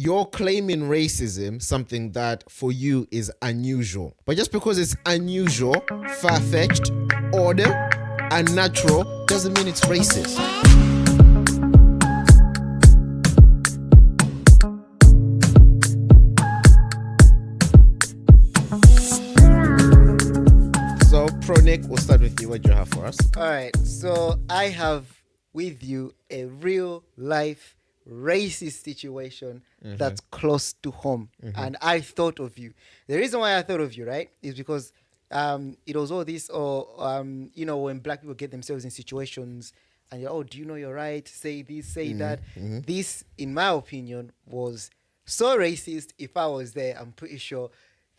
you're claiming racism, something that for you is unusual. But just because it's unusual, far-fetched, odd, unnatural, doesn't mean it's racist. So, Pro Nick, we'll start with you. What do you have for us? All right. So I have with you a real life racist situation that's close to home. And I thought of you. The reason why I thought of you, right, is because it was all this, when black people get themselves in situations and you're, do you know you're right? Say this, say that. This, in my opinion, was so racist. If I was there, I'm pretty sure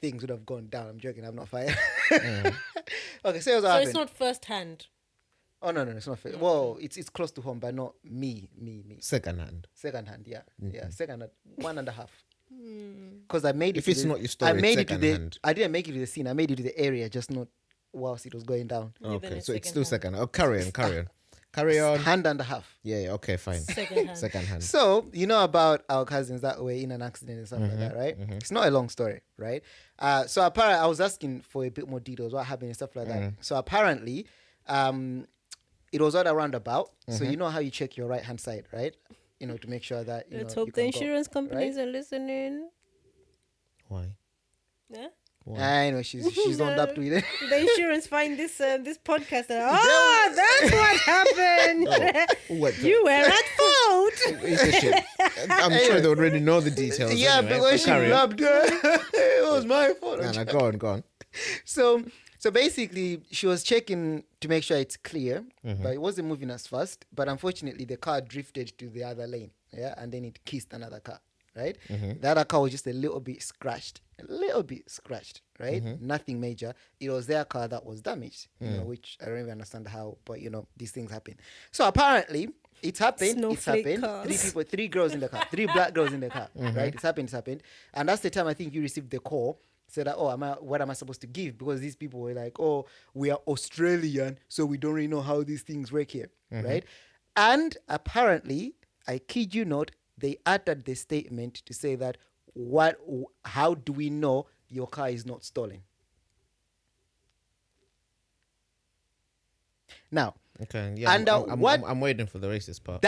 things would have gone down. I'm joking. I'm not fired. Okay, so it's not first hand. Oh no, it's not. Well, it's close to home, but not me. Second hand, yeah, second hand, 1.5. Because I made it. If it's not your story, I made second hand. I didn't make it to the scene. I made it to the area, just not whilst it was going down. Okay, so it's still second. Oh, carry on. Hand and a half. Yeah. Okay, fine. Second hand. So you know about our cousins that were in an accident and stuff like that, right? It's not a long story, right? So apparently, I was asking for a bit more details, what happened and stuff like that. So apparently, it was at a roundabout. So you know how you check your right hand side, right? You know, to make sure that Let's hope the insurance companies are listening. Why? Yeah. I know she's on up to it. The insurance find this podcast. That's what happened. You were at fault. I'm sure they already know the details. Yeah, anyway. because she loved her. It was my fault. No, go on. So basically, she was checking to make sure it's clear, but it wasn't moving as fast. But unfortunately, the car drifted to the other lane, and then it kissed another car, right? The other car was just a little bit scratched, right? Nothing major. It was their car that was damaged, which I don't even understand how, but these things happen. So apparently, it's happened. Cars. Three girls in the car, 3 black girls in the car, right? It's happened. And that's the time I think you received the call. Said that, what am I supposed to give? Because these people were like, we are Australian, so we don't really know how these things work here, right? And apparently, I kid you not, they uttered the statement to say that, how do we know your car is not stolen? Now, okay, yeah, I'm waiting for the racist part.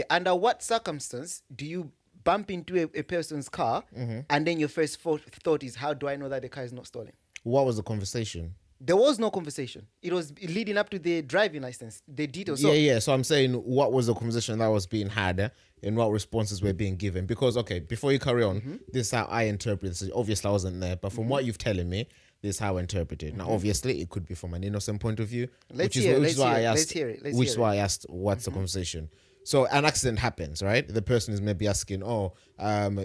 Under what circumstance do you bump into a person's car and then your first thought is, how do I know that the car is not stolen? What was the conversation? There was no conversation. It was leading up to the driving license, the details. So I'm saying, what was the conversation that was being had and what responses were being given? Because, okay, before you carry on, this is how I interpret this. Obviously, I wasn't there, but from what you've telling me, this is how I interpret it. Now, obviously, it could be from an innocent point of view, which is why I asked, what's the conversation? So an accident happens, right? The person is maybe asking,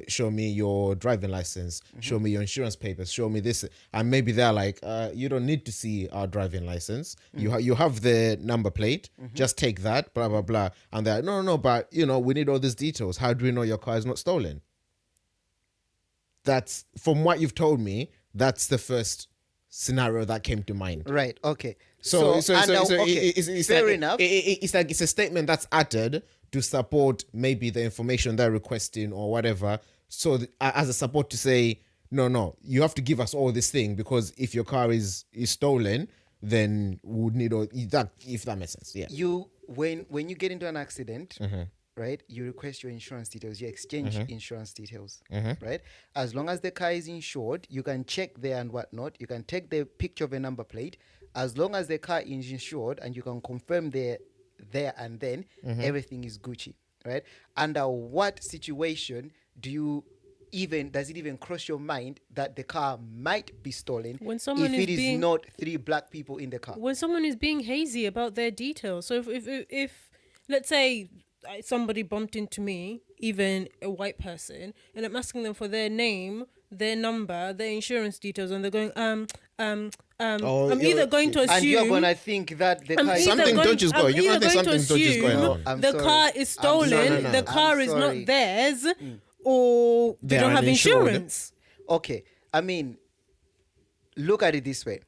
show me your driving license, show me your insurance papers, show me this. And maybe they're like, you don't need to see our driving license. You have the number plate, just take that, blah, blah, blah. And they're like, no, but, we need all these details. How do we know your car is not stolen? That's, from what you've told me, that's the first scenario that came to mind. Right, okay. So it's fair like, enough. It's a statement that's uttered to support maybe the information they're requesting or whatever. So as a support to say, no, you have to give us all this thing, because if your car is stolen, then we would need all that, if that makes sense. Yeah. When you get into an accident, right, you request your insurance details, you exchange insurance details, right? As long as the car is insured, you can check there and whatnot. You can take the picture of a number plate. As long as the car is insured and you can confirm there and then, everything is Gucci, right? Under what situation does it even cross your mind that the car might be stolen if it is not 3 black people in the car? When someone is being hazy about their details. So if let's say somebody bumped into me, even a white person, and I'm asking them for their name, their number, their insurance details, and they're going, I'm either going to assume, and you're gonna think that the car something don't just go. You're gonna think something don't just going on. The car is stolen. The car is not theirs, or they don't have insurance. Okay, I mean, look at it this way: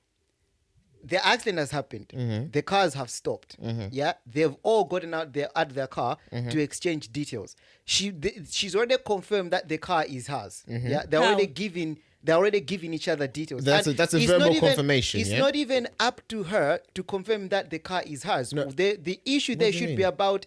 the accident has happened. The cars have stopped. Yeah, they've all gotten out there at their car to exchange details. She's already confirmed that the car is hers. Yeah, they're already giving each other details. That's And a it's verbal not even- confirmation. It's Yeah? not even up to her to confirm that the car is hers. The issue there do you should mean? be about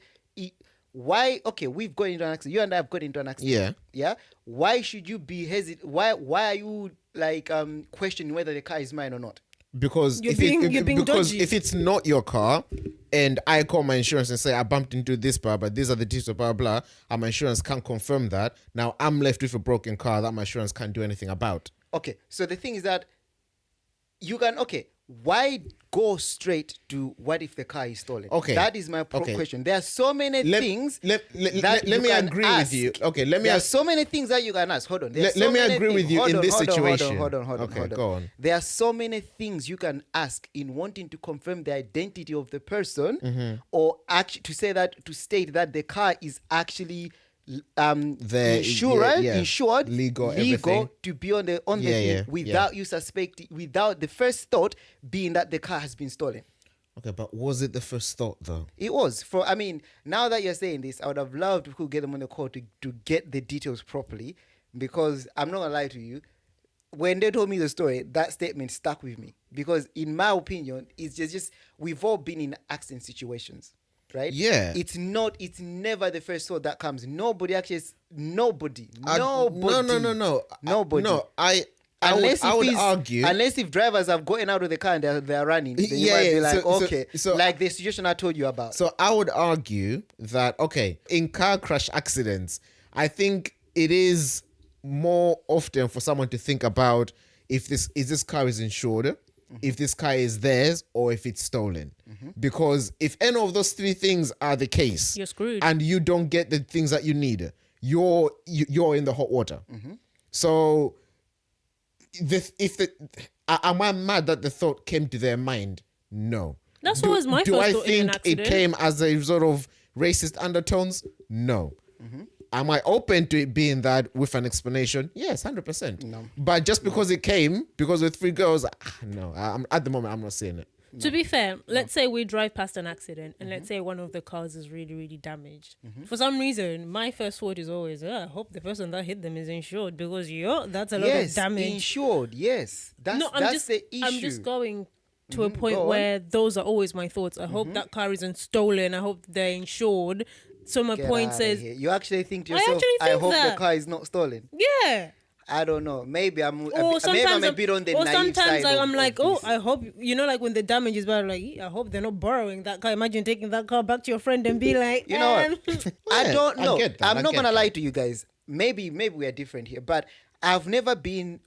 why. Okay, we've got into an accident. You and I have got into an accident. Yeah. Why should you be hesitant? Why are you like questioning whether the car is mine or not? Because You're being dodgy. if it's not your car and I call my insurance and say I bumped into this bar, but these are the details, blah blah, and my insurance can't confirm that, now I'm left with a broken car that my insurance can't do anything about. Okay, so the thing is that you can why go straight to what if the car is stolen? Okay. That is my question. There are so many things Let that me you can agree ask. with you. Okay, let me There are ask. so many things that you can ask. Hold on. There are Let so me many agree with things. you Hold in on, this hold on, situation. Hold on. Okay, go on. There are so many things you can ask in wanting to confirm the identity of the person, or actually to state that the car is actually insured, legal, everything. to be on the thing without you suspecting, without the first thought being that the car has been stolen. Okay, but was it the first thought though? It was. Now that you're saying this, I would have loved to get them on the call to get the details properly, because I'm not gonna lie to you, when they told me the story, that statement stuck with me, because in my opinion, it's just we've all been in accident situations, right? Yeah. It's never the first thought that comes. Nobody. No. Nobody. No, I would argue. Unless if drivers have gotten out of the car and they're running, then you might be like, so like the situation I told you about. So I would argue that, in car crash accidents, I think it is more often for someone to think about if this car is insured, if this car is theirs, or if it's stolen. Because if any of those three things are the case, You're screwed. and you don't get the things that you need, you're in the hot water. So am I mad that the thought came to their mind? No. That's always my Do first I thought in an think it accident. came as a sort of racist undertones? No. Am I open to it being that with an explanation? Yes, 100%. No. But just because it came, because with three girls, no. At the moment, I'm not seeing it. To be fair, let's say we drive past an accident and let's say one of the cars is really, really damaged. For some reason, my first thought is always, I hope the person that hit them is insured, because that's a lot of damage. Insured, yes. That's the issue. I'm just going to a point go on. where those are always my thoughts. I hope that car isn't stolen. I hope they're insured. So my Get point outta says, here. You actually think to I yourself, actually I think hope that. the car is not stolen. yeah. I don't know. Maybe I'm Or maybe I'm sometimes a bit on the or naive sometimes side. I'm of like, this. I hope, like when the damage is bad, like, I hope they're not borrowing that car. Imagine taking that car back to your friend and be like, You know what? I Yeah, don't I know. get that, I'm I not get gonna that. lie to you guys. Maybe we are different here, but I've never been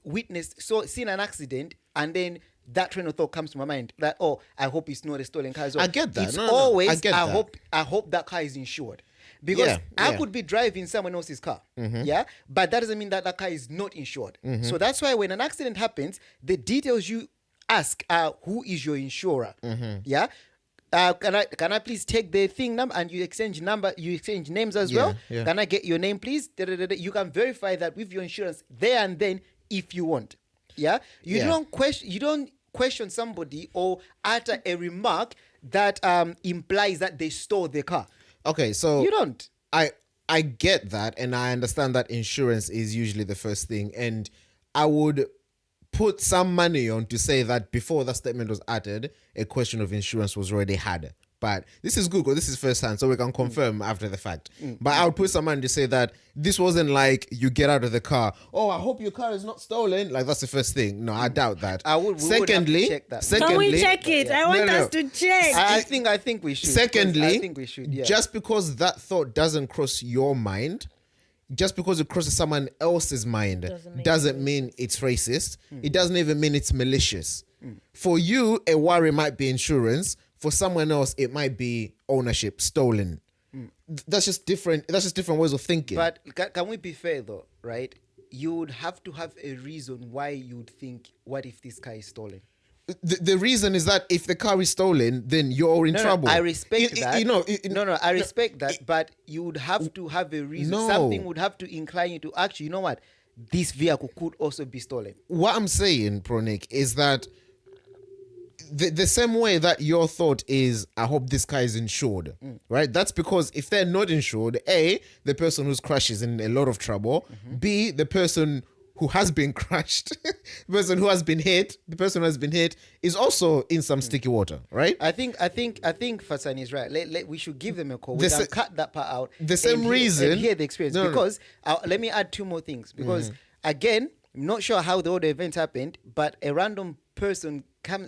seen an accident and then that train of thought comes to my mind that I hope it's not a stolen car as well. I get that. It's No, always I get that. I hope that car is insured. Because I could be driving someone else's car, but that doesn't mean that car is not insured. So that's why when an accident happens, the details you ask are, who is your insurer? Yeah. Can I please take the thing number, and you exchange names as well? Yeah. Can I get your name, please? You can verify that with your insurance there and then if you want. Yeah. You don't question somebody or utter a remark that implies that they stole the car. Okay, so You don't. I get that, and I understand that insurance is usually the first thing, and I would put some money on to say that before that statement was uttered, a question of insurance was already had. But this is Google, this is first hand, so we can confirm after the fact. But I would put some money to say that this wasn't like you get out of the car, I hope your car is not stolen. Like, that's the first thing. No, I doubt that. We would have to check that. Can we check it? I want us to check. I think we should. Secondly, I think we should. Yeah. just because that thought doesn't cross your mind, just because it crosses someone else's mind, doesn't mean it's racist. It doesn't even mean it's malicious. For you, a worry might be insurance. For someone else, it might be ownership, stolen. That's just different. That's just different ways of thinking. But can we be fair though, right? You would have to have a reason why you'd think, what if this car is stolen? The reason is that if the car is stolen, then you're in trouble. I respect that. No, I respect that. But you would have to have a reason. No. Something would have to incline you to actually, you know what? This vehicle could also be stolen. What I'm saying, Pronik, is that the same way that your thought is, I hope this guy is insured, right? That's because if they're not insured, A, the person who's crashed is in a lot of trouble. B, the person who has been crushed, the person who has been hit, is also in some sticky water, right? I think Fasan is right. We should give them a call. We The can sa- cut that part out. the same and reason- hear the experience. No, no. Because let me add two more things. Because again, I'm not sure how the other event happened, but a random person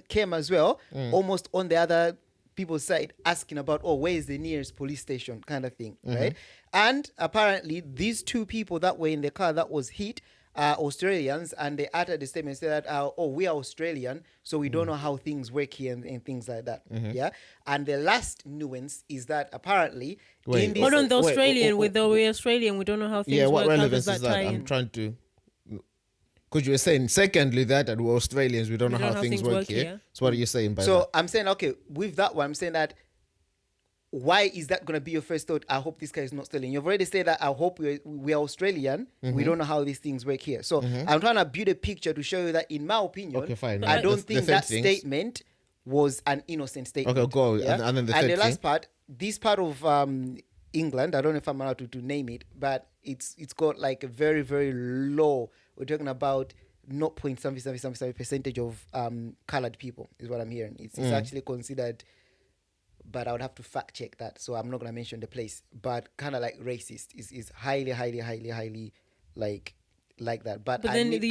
came as well, almost on the other people's side, asking about, where is the nearest police station, kind of thing, right? And apparently, these two people that were in the car that was hit are Australians, and they uttered the statement said that, we are Australian, so we don't know how things work here and things like that. Yeah. And the last nuance is that apparently, Wait, in this, Hold on, the Wait, Australian, with the we're Australian, we don't know how things Yeah, what work. How relevance does is that that? tie I'm in? trying to... Because you were saying, secondly, that we're Australians, we don't know how things work here. So what are you saying by that? So I'm saying, okay, with that one, I'm saying that why is that going to be your first thought? I hope this guy is not stealing. You've already said that I hope we are Australian. We don't know how these things work here. So I'm trying to build a picture to show you that, in my opinion, Okay, fine. I The- don't the think third that things. statement was an innocent statement. Okay, go. And then the third last thing. part, this part of England, I don't know if I'm allowed to name it, but it's got like a very, very low, we're talking about 0.something percentage of colored people is what I'm hearing. It's actually considered, but I would have to fact check that, so I'm not going to mention the place, but kind of like racist is highly like that. But But I then need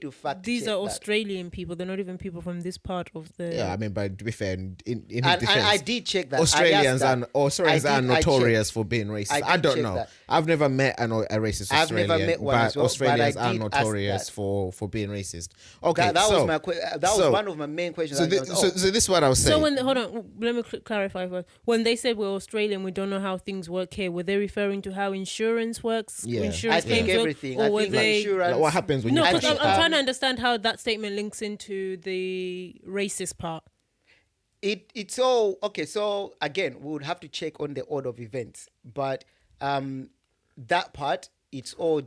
to fact these check are that. Australian people. They're not even people from this part of the. Yeah, I mean, but to be fair, in his And defense, I did check that. Australians I are checked. notorious for being racist. I I did don't check know. that. I've never met a racist I've Australian. never met one but as well, but Australians I are did ask notorious that. for being racist. Okay, That so, was my that was so- one of my main questions. So, I was, so this is what I was saying. So when hold on, let me clarify first. When they said we're Australian, we don't know how things work here. Were they referring to how insurance works? Yeah. Insurance I think claims work? everything. Or I were think they? insurance. Like, what happens when No, you because crash I'm it? trying to understand how that statement links into the racist part. It's all okay. So again, we would have to check on the order of events, but that part, it's all.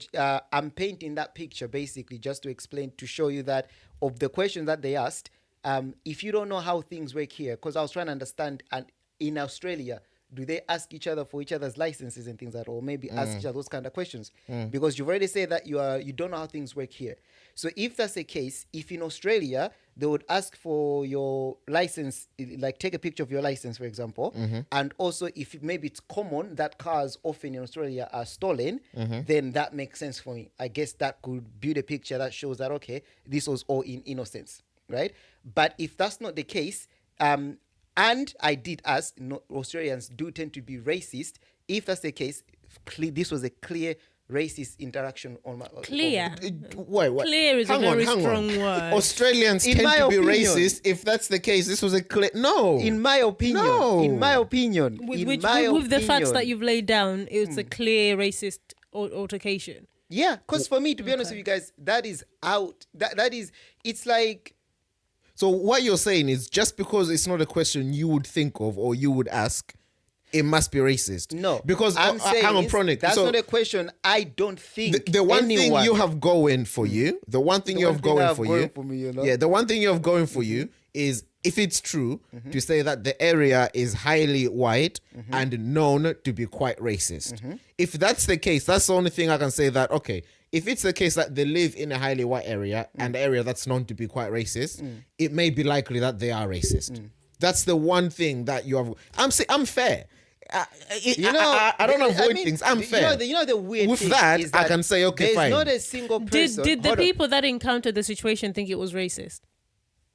I'm painting that picture basically just to explain, to show you that of the questions that they asked. If you don't know how things work here, because I was trying to understand, and in Australia, do they ask each other for each other's licenses and things like that, or maybe ask each other those kind of questions? Because you've already said that you don't know how things work here. So if that's the case, if in Australia they would ask for your license, like take a picture of your license, for example, and also if maybe it's common that cars often in Australia are stolen, then that makes sense for me. I guess that could build a picture that shows that, okay, this was all in innocence, right? But if that's not the case, and I did ask, Australians do tend to be racist. If that's the case, this was a clear racist interaction on my Clear. Wait. Clear is a very strong word. Australians In tend my to be opinion. racist. If that's the case, this was a clear... No. In my opinion, No. in my opinion, With the facts that you've laid down, it's a clear racist altercation. yeah, because for me, to be honest with you guys, that is out. That is, it's like, So what you're saying is, just because it's not a question you would think of or you would ask, it must be racist. no. Because I'm saying hang on, is, Pronic. that's So not a question. I don't think the one thing anyone- you have going for you, the one thing you one have thing I going have for going you, for me, you know? yeah, the one thing you have going for you is, if it's true, to say that the area is highly white and known to be quite racist. If that's the case, that's the only thing I can say that, okay, if it's the case that they live in a highly white area and the area that's known to be quite racist, it may be likely that they are racist. That's the one thing that you have. I'm fair. I don't avoid things. I'm fair. You know the weird With thing that, is I can say, okay, there's fine. not a single person. Did the Hold on. people that encountered the situation think it was racist?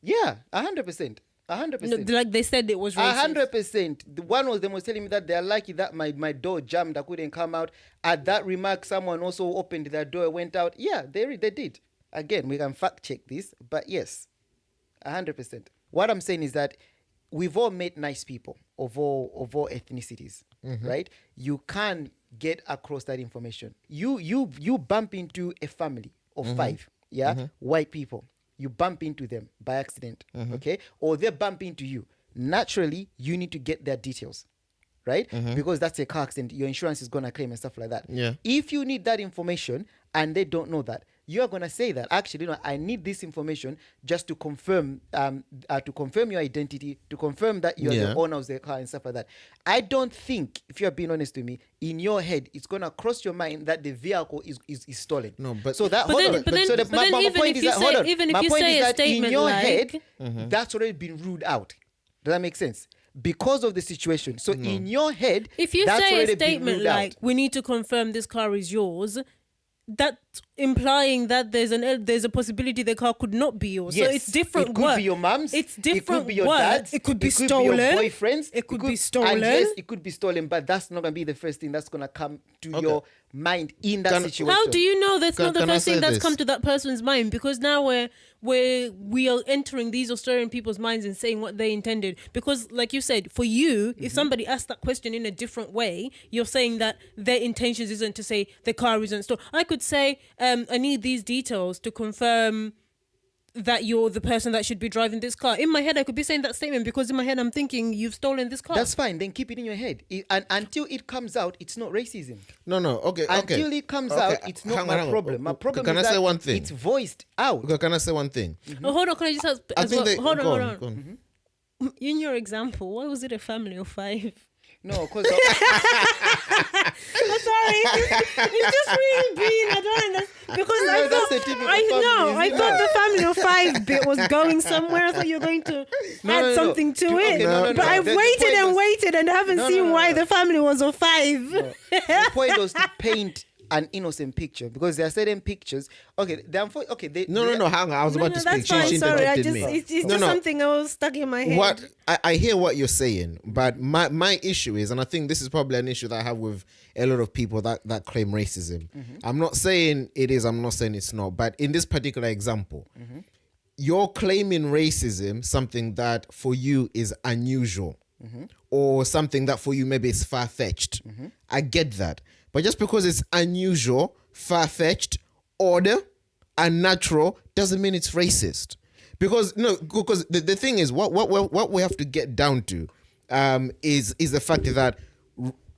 Yeah, 100%. 100%. No, like they said it was racist. 100%. The one of them was telling me that they're lucky that my door jammed. I couldn't come out. At that remark, someone also opened their door, went out. Yeah, they did. Again, we can fact check this, but yes, 100%. What I'm saying is that we've all met nice people of all ethnicities, right? You can get across that information. You bump into a family of 5, white people. You bump into them by accident, okay? Or they bump into you. Naturally, you need to get their details, right? Because that's a car accident. Your insurance is going to claim and stuff like that. Yeah. If you need that information and they don't know that, you are gonna say that actually, I need this information just to confirm your identity, to confirm that you're the owner of the car and stuff like that. I don't think, if you're being honest with me, in your head it's gonna cross your mind that the vehicle is stolen. No, but so that my point is that hold on. My point is that in your head, that's already been ruled out. Does that make sense? Because of the situation. So in your head, if you that's say a already been statement ruled like, out. we need to confirm this car is yours, that's implying that there's a possibility the car could not be yours. Yes. So it's different It could words. be your mum's. It's different It could be your words. dad's. It could be It could stolen. be your boyfriend's. It could be stolen. And yes, it could be stolen, but that's not going to be the first thing that's going to come to your mind in that situation. How do you know that's not the can I first thing say that's this? come to that person's mind? Because now we are entering these Australian people's minds and saying what they intended. Because, like you said, for you, if somebody asked that question in a different way, you're saying that their intentions isn't to say the car isn't stolen. I could say, I need these details to confirm that you're the person that should be driving this car. In my head, I could be saying that statement because in my head, I'm thinking you've stolen this car. That's fine. Then keep it in your head. And until it comes out, it's not racism. No, okay. Until it comes out, it's not my problem. My problem Can is I say that one thing? it's voiced out. Okay, can I say one thing? Oh, hold on. Can I just ask? I as think well? they Hold on. go on. In your example, why was it a family of 5? No, because I'm sorry, it's just really being. I don't understand because No, I that's thought the typical I family, know. I isn't thought it? the family of 5 bit was going somewhere. I thought you were going to add no. something to Okay, it. no. But I've The waited point and was- waited and haven't No, seen no. why the family was of 5. the point was to paint an innocent picture because there are certain pictures. Okay, No, hang on. I was about to speak. That's fine. She Sorry, interrupted me. it's No, just something that was stuck in my head. What I hear what you're saying, but my issue is, and I think this is probably an issue that I have with a lot of people that claim racism. I'm not saying it is, I'm not saying it's not, but in this particular example, you're claiming racism, something that for you is unusual, or something that for you maybe is far-fetched. I get that. But just because it's unusual, far-fetched, odd, unnatural, doesn't mean it's racist. Because the thing is, what we have to get down to is the fact that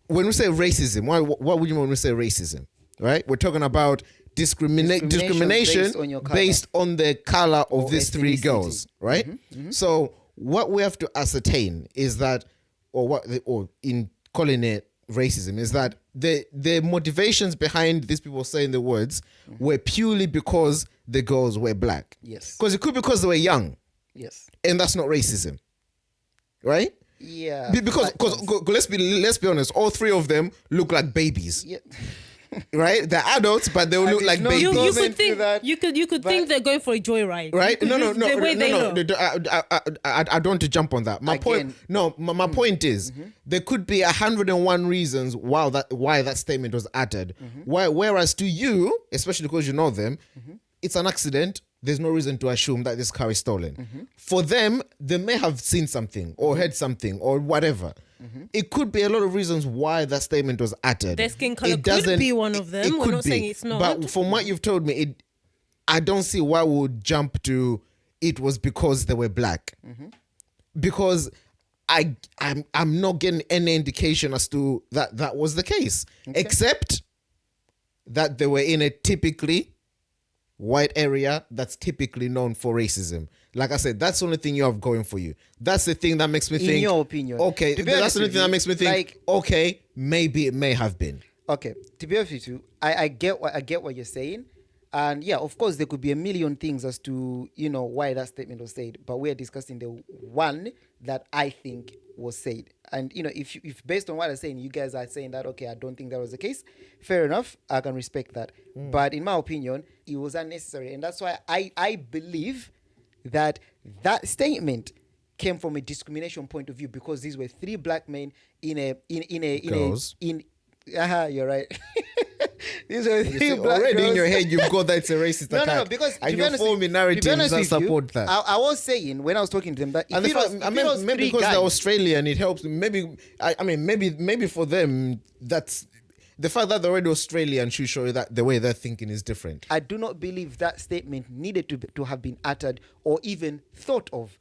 when we say racism, what would you mean when we say racism? Right? We're talking about discrimination based on the color of these 3 girls, right? So what we have to ascertain is that, or in calling it racism, is that the motivations behind these people saying the words were purely because the girls were black. Yes. Because it could be because they were young, Yes. and that's not racism, right? Yeah. Because let's be honest, all 3 of them look like babies, Yeah. right? They're adults, but they will look it's like not babies. You Comment could to think that, you could but- think they're going for a joyride, Right? You could No. use the way they look. I don't want to jump on that. My Again. point is there could be 101 reasons why that statement was uttered. Whereas to you, especially because you know them, it's an accident. There's no reason to assume that this car is stolen. For them, they may have seen something or heard something or whatever. It could be a lot of reasons why that statement was uttered. Their skin color It could doesn't- be one of them. it We're could not be. saying it's not. But from what you've told me, I don't see why we would jump to it was because they were black. Because I'm not getting any indication as to that was the case, except that they were in a typically white area that's typically known for racism. Like I said, that's the only thing you have going for you. That's the thing that makes me think. In your opinion. Okay, To be that's honest the only with thing that you, makes me think. like- Okay, maybe it may have been. Okay, to be honest with you, I get what you're saying, and yeah, of course there could be a million things as to why that statement was said, but we're discussing the one that I think was said, and if based on what I'm saying, you guys are saying that okay, I don't think that was the case. Fair enough, I can respect that, but in my opinion, it was unnecessary, and that's why I believe that statement came from a discrimination point of view because these were 3 black men Girls. You're right. These are You 3 see, black already girls. in your head, you've got that it's a racist No, attack. because and to be you're honest forming with- narratives to be honest that with you, support that. I was saying when I was talking to them that if And it was, if it was maybe 3 because guys, they're Australian, it helps. Maybe for them, that's the fact that they're already Australian should show you that the way they're thinking is different. I do not believe that statement needed to have been uttered or even thought of,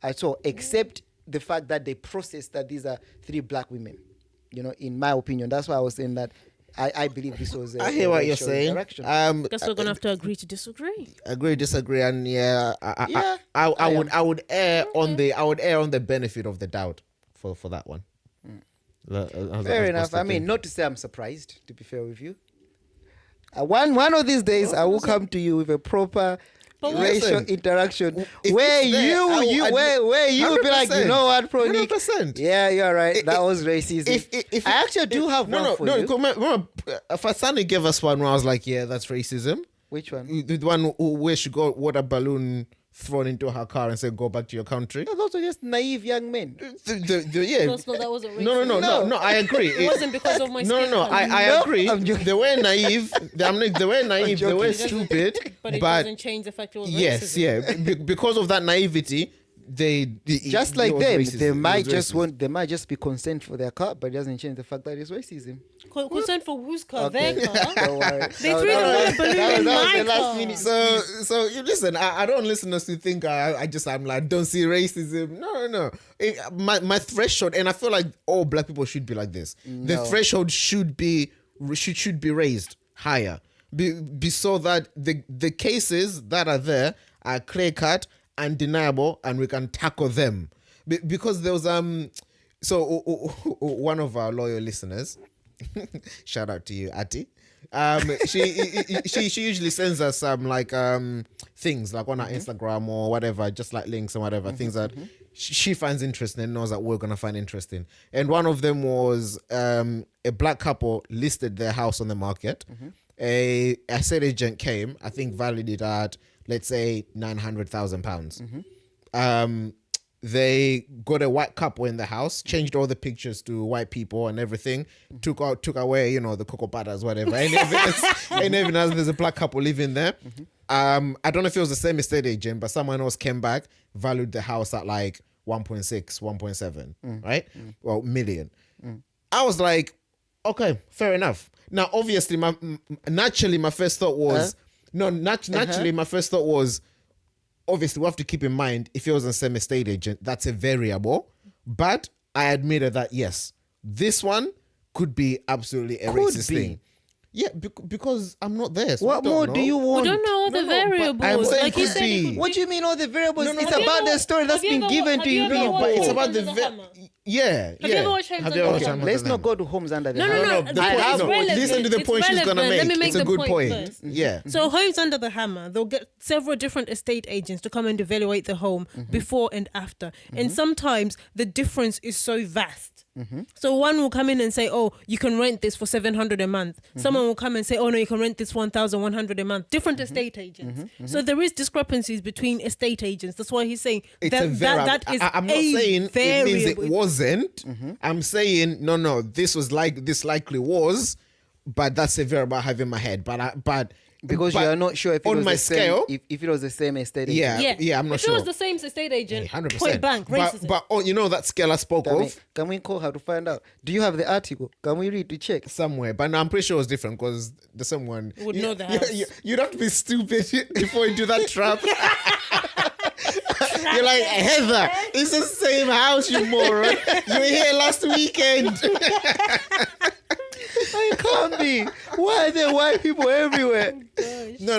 at all, except the fact that they processed that these are 3 black women. In my opinion, that's why I was saying that I believe this was I hear what you're racial saying. interaction. Guess we're gonna have to agree to disagree. Agree, disagree, and Yeah, I would err on the benefit of the doubt for that one. Fair enough. I mean, not to say I'm surprised, to be fair with you. One of these days, I will come to you with a proper But racial listen, interaction if where it's there, where you will be like, you know what, Pronic? 100%. Yeah, you're right. That was racism. I actually do have one for you. Remember, Fasani gave us one where I was like, yeah, that's racism. Which one? The one where she got water balloon thrown into her car and said, go back to your country. No, those are just naive young men. Yeah. No, that wasn't racist. No, I agree. It wasn't because of my skin No, color. I No, agree. I'm joking. They were naive. They were naive. They were joking. stupid. But it doesn't change the fact it was yes, racism. yeah. Because of that naivety, Just it like was them, racism. they It might was just racism. they might just be consent for their car, but it doesn't change the fact that it's racism. Consent for whose car? Okay. Their car. Don't worry. They threw the water balloon in that was my the last car. minute. So you listen. I don't listeners to think I'm like don't see racism. No. My threshold, and I feel like all black people should be like this. The No. threshold should be raised higher, be so that the cases that are there are clear cut, undeniable, and we can tackle them. Because there was one of our loyal listeners, shout out to you, Ati. She usually sends us things like on our Instagram or whatever, just like links and whatever, things that she finds interesting and knows that we're gonna find interesting. And one of them was a black couple listed their house on the market. A estate agent came, I think valued it at, let's say, £900,000. They got a white couple in the house, changed all the pictures to white people and everything, took away, the cocoa butters, whatever. Ain't evidence there's a black couple living there. I don't know if it was the same estate agent, but someone else came back, valued the house at like 1.6, 1.7, right? Well, million. I was like, okay, fair enough. Now, obviously, naturally, my first thought was, obviously, we have to keep in mind, if it was a same estate agent, that's a variable. But I admitted that, yes, this one could be absolutely a racist thing. Yeah, because I'm not there. So What more do you want? We don't know all the variables. I'm saying Like you could said, be. it could What do you mean all the variables? No, no, It's have you about ever- the story that's have you been ever given wa- to have you you ever people. watched But it's Homes about Under the the Hammer? yeah. Have you ever watched Homes Under the watched Hammer? Homes Let's Under not the go to homes under the No, hammer. no, no. The The point- point is no, relevant. listen to the It's point she's gonna relevant. make. Let me make It's a the good point. first. Yeah. So Homes Under the Hammer, they'll get several different estate agents to come and evaluate the home before and after. And sometimes the difference is so vast. So one will come in and say, oh, you can rent this for 700 a month. Someone will come and say, oh no, you can rent this 1,100 a month. Different estate agents. So there is discrepancies between estate agents. That's why he's saying It's that, a that is I'm not saying it means it variable. wasn't. I'm saying no. This likely was, but that's a variable I have in my head. But Because you are not sure if it on was my the same, scale, if it was the same estate agent. yeah, I'm not if sure. it was the same estate agent, 100%. point blank, racism. But that scale I spoke of Can we call her to find out? Do you have the article? Can we read to check? somewhere, but no, I'm pretty sure it was different because the someone Would know the house. You'd have to be stupid before you do that trap. You're like, Heather, it's the same house, you moron. You were here last weekend. It can't be. Why are there white people everywhere? No,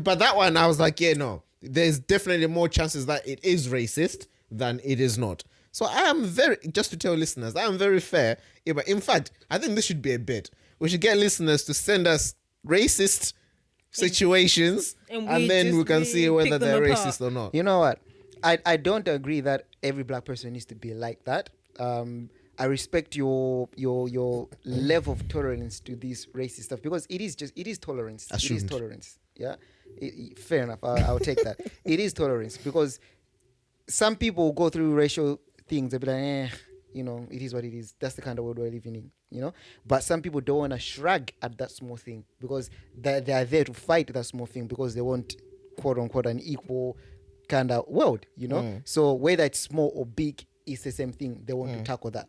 but that one, I was like, yeah, no. There's definitely more chances that it is racist than it is not. So I am just to tell listeners, I am very fair. In fact, I think this should be a bit. We should get listeners to send us racist situations and then we can see whether pick them they're apart. racist or not. You know what? I don't agree that every black person needs to be like that. I respect your level of tolerance to this racist stuff because it is tolerance. It is Assumed. tolerance. Yeah, fair enough. I'll take that. It is tolerance because some people go through racial things. They'll be like, it is what it is. That's the kind of world we're living in, But some people don't want to shrug at that small thing because they are there to fight that small thing because they want, quote unquote, an equal kind of world, So whether it's small or big, it's the same thing. They want to tackle that,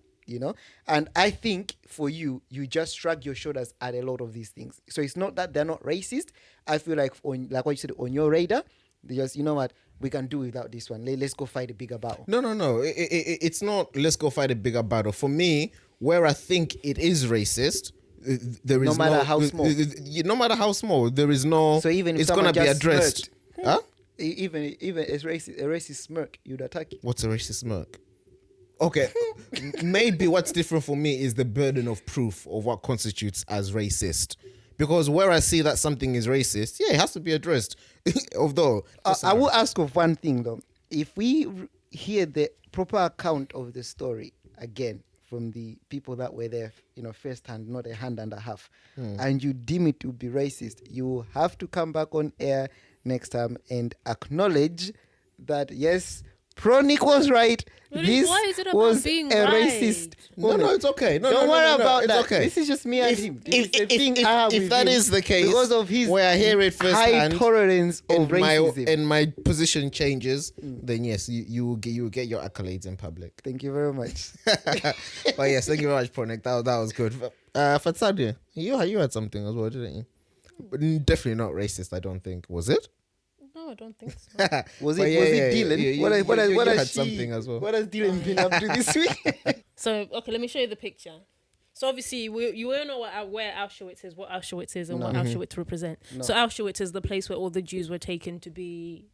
And I think for you just shrug your shoulders at a lot of these things. So it's not that they're not racist. I feel like like what you said, on your radar, they just, you know what, we can do without this one. Let's go fight a bigger battle. No. It's not let's go fight a bigger battle. For me, where I think it is racist there is No matter how small. No matter how small, there is no. So even if it's someone gonna be just addressed. Huh? Even a racist smirk, you'd attack it. What's a racist smirk? Okay, maybe what's different for me is the burden of proof of what constitutes as racist. Because where I see that something is racist, yeah, it has to be addressed. Although I will ask of one thing though. If we hear the proper account of the story again from the people that were there, firsthand, not a hand and a half, and you deem it to be racist, you have to come back on air next time and acknowledge that yes, Pronik was right. Really? This Why is it about was being a right? racist. no, it's okay. Don't worry about it's that. okay. This is just me and him. This is a thing I have If with that him is the case, because of his where I hear it high firsthand, tolerance of racism. and my position changes, then yes, you will get your accolades in public. Thank you very much. But yes, thank you very much, Pronik. That was good. Fatsadia, you had something as well, didn't you? But definitely not racist. I don't think. Was it? No, I don't think so. Was But it Dylan? You What had has something as well. What has Dylan been up to this week? So, okay, let me show you the picture. So obviously, you all know where Auschwitz is, what Auschwitz is, and what Auschwitz represent. No. So Auschwitz is the place where all the Jews were taken to be.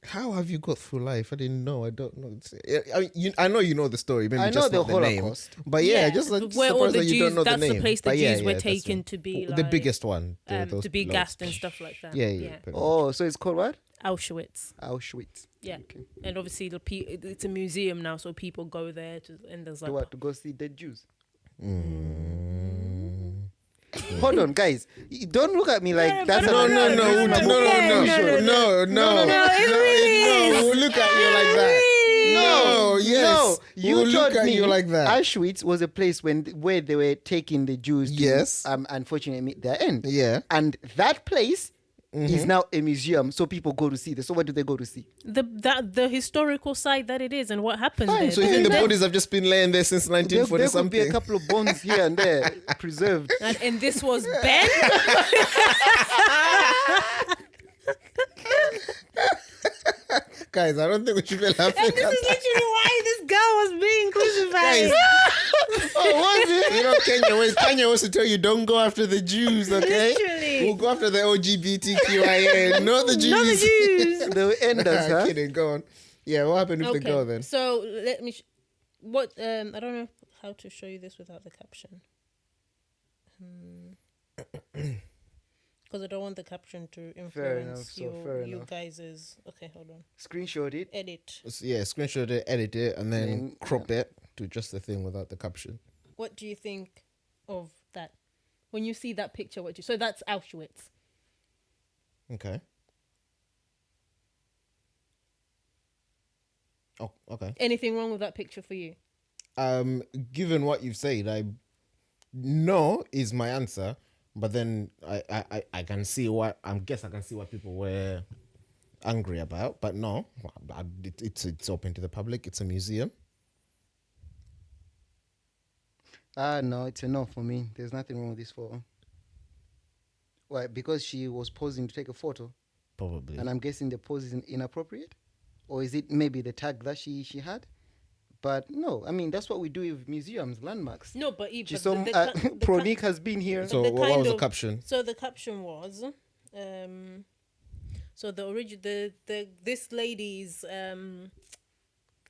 How have you got through life? I didn't know. I don't know. I know you know the story. Maybe I know just the not the name. Holocaust. But yeah, just where surprised all the that you Jews. don't know That's the name. the place the But Jews were that's taken it. to be the like, biggest one. to be gassed and stuff like that. Yeah. Oh, so it's called what? Auschwitz. Auschwitz. Yeah, Okay. and obviously it's a museum now, so people go there and there's To like what? To go see dead Jews. Mm. Hold on, guys. Don't look at me like that's No. No, it really We'll look at you like that. No, yes. You We'll told look at me you like that. Auschwitz was a place where they were taking the Jews to, Yes. unfortunately, meet their end. Yeah. And that place is now a museum, so people go to see this. So what do they go to see? the historical site that it is and what happened Fine, there. So you think the There- bodies have just been laying there since There 1940 could be a something? couple of bones here and there preserved. and this was Ben. Guys, I don't think we should be laughing. And this is literally why this girl was being crucified. Guys, Oh, was it? you know, Kenya wants to tell you don't go after the Jews, okay? Literally. We'll go after the LGBTQIA, not the Jews. Not the Jews. They will end us, huh? Kidding, go on. Yeah, what happened with the girl then? So let me. I don't know how to show you this without the caption. Because I don't want the caption to influence fair you enough. guys'. Okay, hold on. Screenshot it. Edit. Yeah, screenshot it, edit it, and then Then, crop it to just the thing without the caption. What do you think of that? When you see that picture, so that's Auschwitz. Okay. Oh, okay. Anything wrong with that picture for you? Given what you've said, no is my answer, but then I can see what I can see what people were angry about, but no, it's open to the public. It's a museum. No, it's a no for me. There's nothing wrong with this photo. Why? Because she was posing to take a photo, Probably. and I'm guessing the pose is inappropriate, or is it maybe the tag that she had? But no, I mean that's what we do with museums, landmarks. No, but She Pronik has been here. So the what kind was the of- caption? So the caption was, so this lady's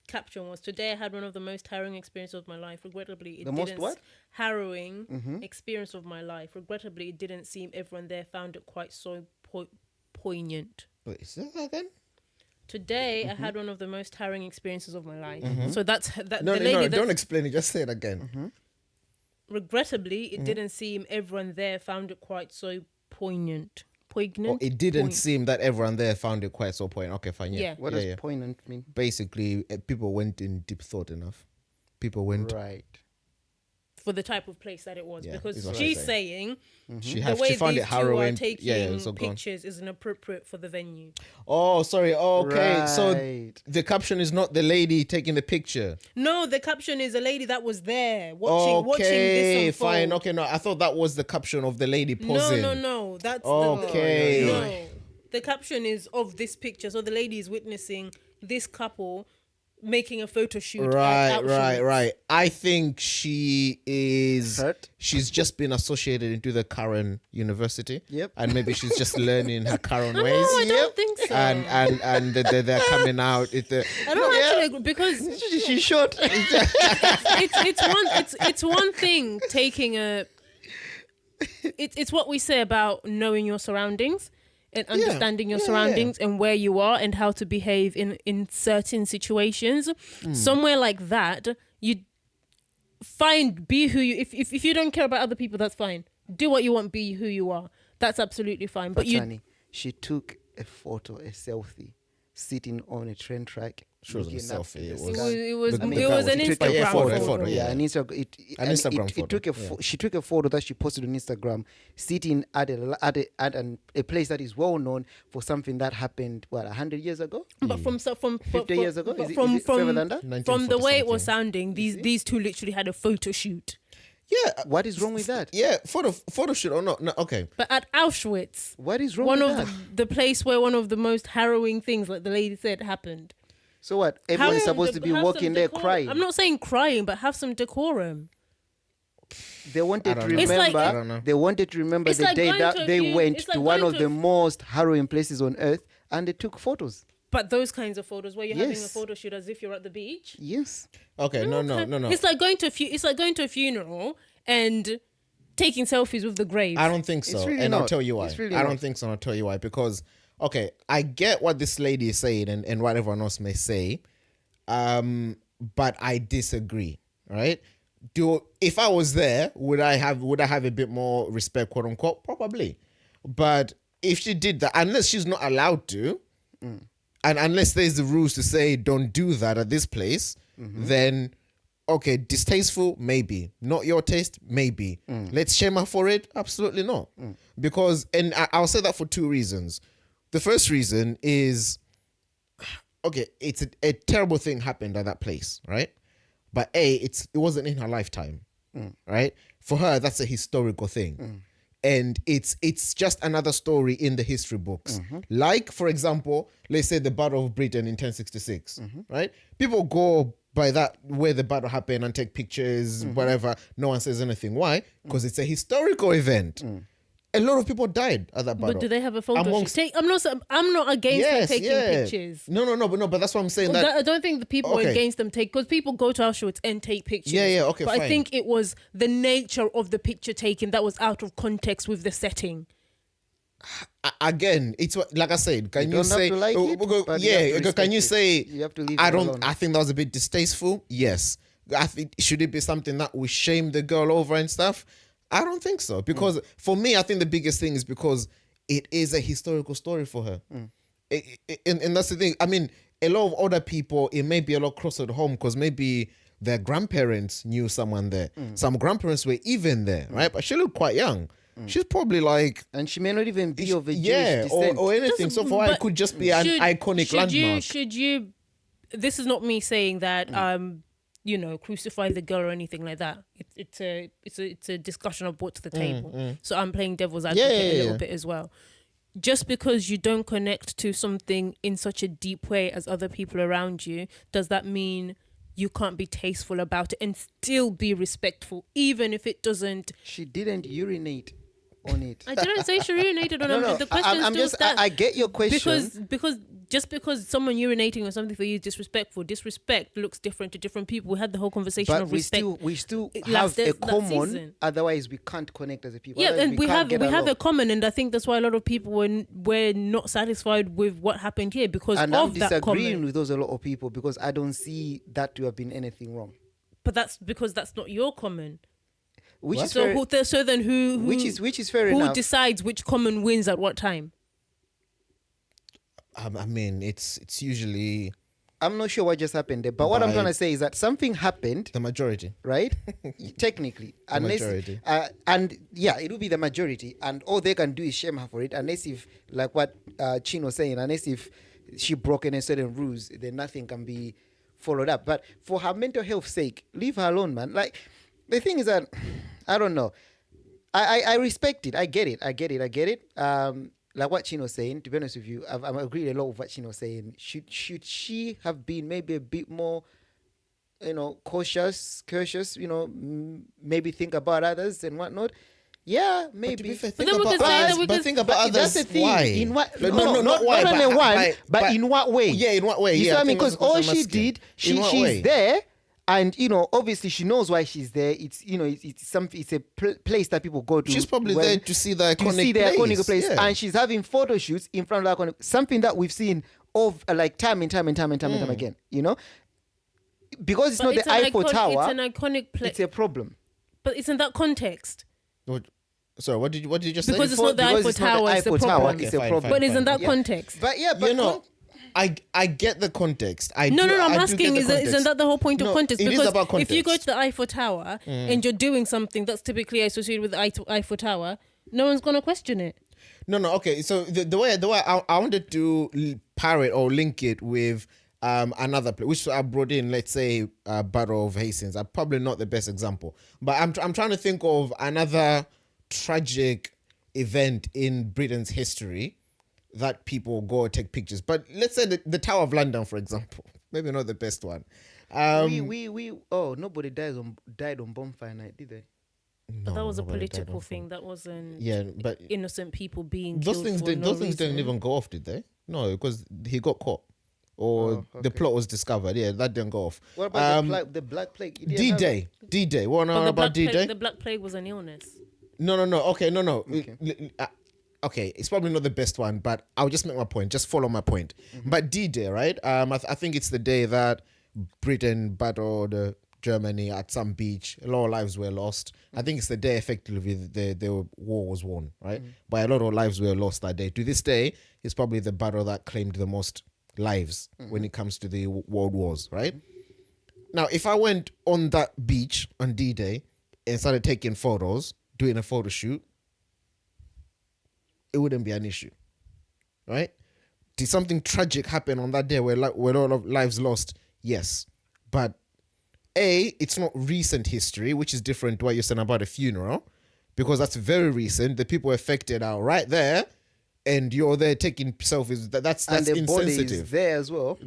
caption was, "Today I had one of the most harrowing experiences of my life. Regrettably, it The most didn't what? harrowing experience of my life. Regrettably, it didn't seem everyone there found it quite so poignant. Wait, is that again? Today I had one of the most harrowing experiences of my life. So that's that. No, the lady don't that's, explain it. Just say it again. regrettably, it didn't seem everyone there found it quite so poignant. Or it didn't seem that everyone there found it quite so poignant. Okay, fine. Yeah. Yeah. What does poignant mean? Basically, people went in deep thought enough. People went. Right. For the type of place that it was, Yeah, because is what she's I'm saying She the way she found these it harrowing. two are taking Yeah, so go on. pictures is inappropriate for the venue. Oh, sorry. Okay, so Right. the caption is not the lady taking the picture. No, the caption is a lady that was there watching this Okay, unfold. fine. Okay, no, I thought that was the caption of the lady posing. No. That's Okay. no. The caption is of this picture. So the lady is witnessing this couple making a photo shoot. at Right, Auschwitz. right. I think she is. Hurt? She's just been associated into the Karen University. Yep. And maybe she's just learning her Karen No, ways. I don't Yep. think so. And they're coming out. I don't actually agree because She's short. it's one thing taking a. It's what we say about knowing your surroundings and understanding your surroundings and where you are and how to behave in certain situations. Somewhere like that, you be who you. If you don't care about other people, that's fine. Do what you want. Be who you are. That's absolutely fine. But you. Honey, she took a photo, a selfie, sitting on a train track. She wasn't a looking up selfie, to it the was- sky. It was The- it was an She took a Instagram photo, Yeah, yeah. an Instagram. An Instagram photo, It took a she took a photo that she posted on Instagram, sitting at a place that is well known for something that happened 100 years ago. But from 50 years ago? but Is it from further than that? from the way it 1940 was sounding, these two literally had a photo shoot. Yeah. What is wrong with that? Yeah. Photo shoot or not? No. Okay. But at Auschwitz, What is wrong one with of that? the place where one of the most harrowing things, like the lady said, happened. So what? Everyone's supposed to be have walking some there decorum. crying. I'm not saying crying, but have some decorum. They wanted I to don't know. It's like- remember. I don't know. They wanted to remember It's the like day going that to a they fu- went it's like to one going of to the a- most harrowing places on earth, and they took photos. But those kinds of photos where you're having a Yes. photo shoot as if you're at the beach. Yes. Okay. No. It's like going to it's like going to a funeral and taking selfies with the grave. I don't think so. It's really And I'll not. tell you why. It's really I not. don't think so. And I'll tell you why. Because, okay, I get what this lady is saying and what everyone else may say. But I disagree. Right? If I was there, would I have a bit more respect, quote unquote? Probably. But if she did that, unless she's not allowed to, and unless there's the rules to say don't do that at this place, then okay, distasteful, maybe. Not your taste, maybe. Let's shame her for it? Absolutely not. Because, and I'll say that for two reasons. The first reason is, okay, it's a terrible thing happened at that place, right? But it wasn't in her lifetime, right? For her, that's a historical thing. And it's just another story in the history books. Like, for example, let's say the Battle of Britain in 1066, right? People go by that where the battle happened and take pictures, whatever. No one says anything. Why? Because it's a historical event. A lot of people died at that battle. But do they have a photo Amongst- shoot? I'm not against them taking pictures. No, but that's what I'm saying. That I don't think the people were Okay. against them because people go to Auschwitz and take pictures. Yeah, okay, But I fine. think it was the nature of the picture taken that was out of context with the setting. again, it's like I said. Can You you, don't have say? to like it, but you have to can you respect it. say? You have to leave I it don't. alone. I think that was a bit distasteful. Yes. I think should it be something that we shame the girl over and stuff? I don't think so because for me, I think the biggest thing is because it is a historical story for her, and that's the thing. I mean, a lot of other people, it may be a lot closer to home because maybe their grandparents knew someone there. Some grandparents were even there, right? But she looked quite young. She's probably like And she may not even be of a Jewish yeah, descent. or anything. So for her, it But could just be an iconic landmark. Should you? This is not me saying that. Crucify the girl or anything like that. It's a discussion of brought to the table. So I'm playing devil's advocate a little bit as well. Just because you don't connect to something in such a deep way as other people around you, does that mean you can't be tasteful about it and still be respectful, even if it doesn't? She didn't urinate on it. I didn't say she urinated on No, it. no. The question I'm still just. stands. I get your question. Because just because someone urinating on something for you is disrespectful, disrespect looks different to different people. We had the whole conversation But of we respect. still It have lasted a that common. season. Otherwise, we can't connect as a people. Yeah, Otherwise, and we can't have get a along. common, and I think that's why a lot of people were not satisfied with what happened here because And I'm of that disagreeing comment. with those a lot of people because I don't see that to have been anything wrong. But that's because that's not your common. Which is So fair, then who which is fair who enough. decides which common wins at what time? I mean, it's usually I'm not sure what just happened there, but what I'm By- trying to say is that something happened, the majority. right? Technically, unless majority. and yeah, it will be the majority, and all they can do is shame her for it. Unless if, like what Chin was saying, unless if she broken a certain rules, then nothing can be followed up. But for her mental health sake, leave her alone, man. Like the thing is that I don't know. I respect it. I get it. like what Chino's saying, to be honest with you, I've agreed a lot with what Chino's saying. Should she have been maybe a bit more, cautious, maybe think about others and whatnot? Yeah, maybe. But But then we could say that we could. think about others. That's the thing. Why? In what? Like, Not why, only but, but in what way? Yeah, in what way? You see yeah, what I I mean? think Because that's what all I'm she asking. did, In what she's way? there, and obviously she knows why she's there. It's it's something. It's a place that people go to. She's probably when- there to see the to iconic see the iconic place, yeah. and she's having photo shoots in front of the iconic. Something that we've seen of like time and time again. Because it's But not the Eiffel Tower. It's an iconic place. It's a problem. But it's in that context. Sorry, what did you just say? Because it's not the Eiffel Because it's not Tower, it's the problem. it's a fine, problem. fine. But it's in that context. But yeah, but I get the context. I'm asking, isn't that the whole point of No, context? it is Because about if you go context. to the Eiffel Tower and you're doing something that's typically associated with the Eiffel Tower, no one's going to question it. No, okay. So the way I wanted to parrot or link it with another place, which I brought in, let's say, Battle of Hastings. I'm probably not the best example, but I'm trying to think of another tragic event in Britain's history that people go take pictures. But let's say the Tower of London, for example, maybe not the best one. Nobody died on bonfire night, did they? But that was a nobody died political on thing. That wasn't but innocent people being those killed things for no those things didn't reason. even go off, did they? No, because he got caught or the plot was discovered. Yeah, that didn't go off. What about the Black Plague? You didn't have it? D-Day. What But about D-Day? the Black Plague was an illness. No. Okay, no. Okay, it's probably not the best one, but I'll just make my point. Just follow my point. But D-Day, right? I think it's the day that Britain battled Germany at some beach. A lot of lives were lost. I think it's the day effectively the war was won, right? But a lot of lives were lost that day. To this day, it's probably the battle that claimed the most lives when it comes to the world wars, right? Now, if I went on that beach on D-Day and started taking photos, doing a photo shoot, it wouldn't be an issue, right? Did something tragic happen on that day where a lot of lives lost? Yes. But it's not recent history, which is different to what you're saying about a funeral, because that's very recent. The people affected are right there, and you're there taking selfies. That's And the body is insensitive. there as well.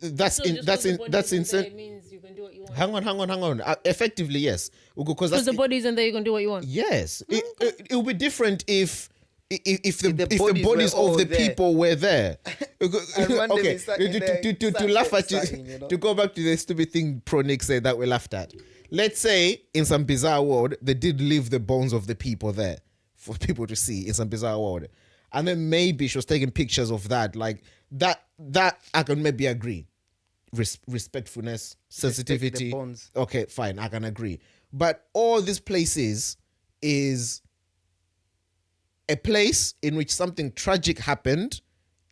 That's insensitive. means you can do what you want. Hang on. Effectively, yes, because Because the body's in there, you can do what you want. yes. It would be different if the bodies bodies were all of the there. people were there. randomly sat in there, to laugh at you, sat in, to go back to the stupid thing Pro Nick said that we laughed at. Let's say in some bizarre world they did leave the bones of the people there for people to see in some bizarre world, and then maybe she was taking pictures of that, like that I can maybe agree. Respectfulness, sensitivity. the bonds. Okay, fine, I can agree. But all these places is a place in which something tragic happened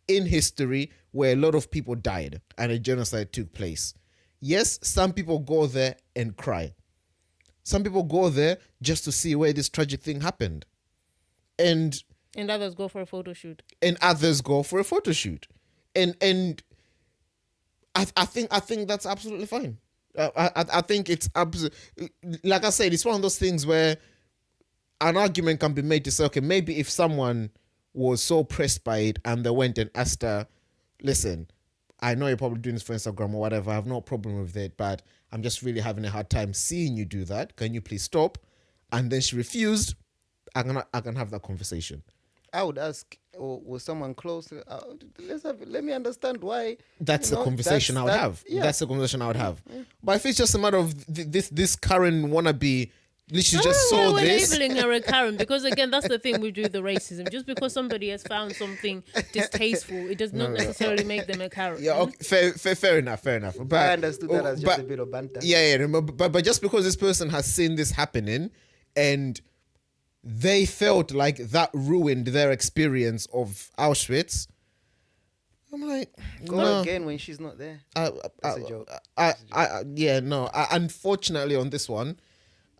in history where a lot of people died and a genocide took place. Yes, some people go there and cry. Some people go there just to see where this tragic thing happened. And others go for a photo shoot. And others go for a photo shoot. And I think that's absolutely fine. I think it's absolutely, like I said, it's one of those things where an argument can be made to say, okay, maybe if someone was so pressed by it and they went and asked her, listen, I know you're probably doing this for Instagram or whatever, I have no problem with it, but I'm just really having a hard time seeing you do that. Can you please stop? And then she refused. I can have that conversation. I would ask, was someone close? Let me understand why. That's the conversation I would have. Yeah. That's the conversation I would have. But if it's just a matter of this Karen wannabe, literally just saw we're this. labeling her a Karen because again, that's the thing we do with the racism. Just because somebody has found something distasteful, it does not necessarily make them a Karen. Yeah, okay, fair enough. But I understood that as just a bit of banter. Yeah, but just because this person has seen this happening and they felt like that ruined their experience of Auschwitz, I'm like, Go again when she's not there. That's a joke. Unfortunately, on this one,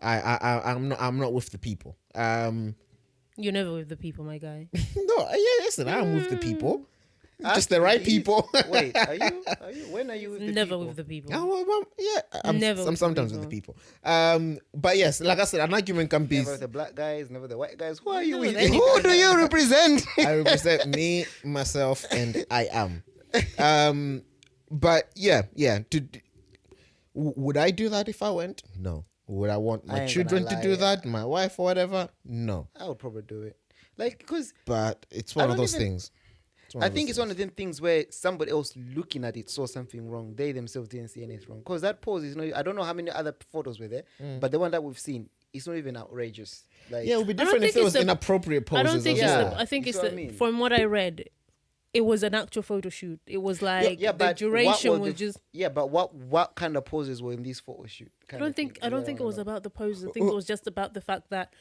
I'm not with the people. You're never with the people, my guy. No, listen, I'm with the people. Just the right people. Wait, are you? When are you with the Never people? with the people. Oh, well, yeah, Never I'm with the sometimes with the people. But yes, like I said, an argument can be. Never the black guys, never the white guys. Who are you Never with? with Who do you represent? I represent me, myself, and I am. But yeah. Would I do that if I went? No. Would I want I my ain't children gonna to do lie. that? My wife or whatever? No. I would probably do it. Like, because But it's one I of don't those even- things. I think it's one of them things where somebody else looking at it saw something wrong. They themselves didn't see anything wrong. Because that pose is not. I don't know how many other photos were there, but the one that we've seen, it's not even outrageous. Like, Yeah, it would be don't different if think it it's was the- inappropriate poses. I don't think as it's well. the, I think You it's see what the, I mean? from what I read, it was an actual photo shoot. It was like yeah, the but duration what were was the- just. Yeah, but what kind of poses were in this photo shoot? I don't think it was about the poses. I think it was just about the fact that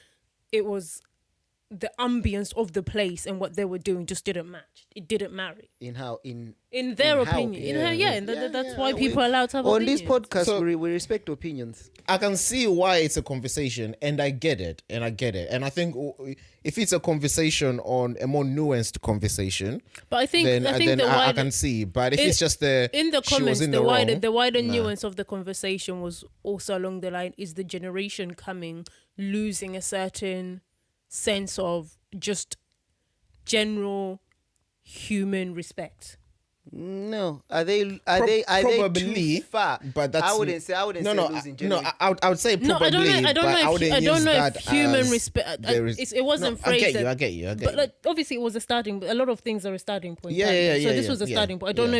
it was the ambience of the place and what they were doing just didn't match. It didn't marry. in their In their how? opinion. And that's why we- people are allowed to have on opinions. this podcast. So- we respect opinions. I can see why it's a conversation, and I get it. And I think if it's a conversation on a more nuanced conversation, But I think then the I wider, can see. But if in- it's just the in the she was comments, in the wider wrong, the wider nah. nuance of the conversation was also along the line: is the generation coming losing a certain sense of just general human respect? No, are they Probably, too far? but that's I wouldn't say losing. no. I would say No, probably. I don't know. wouldn't I don't use know that if human as respect. there is- It wasn't No, phrased. I get you. But like, obviously, it was a starting. A lot of things are a starting point. Yeah, aren't yeah, they? So yeah, this yeah, was a yeah, starting point. I don't yeah. know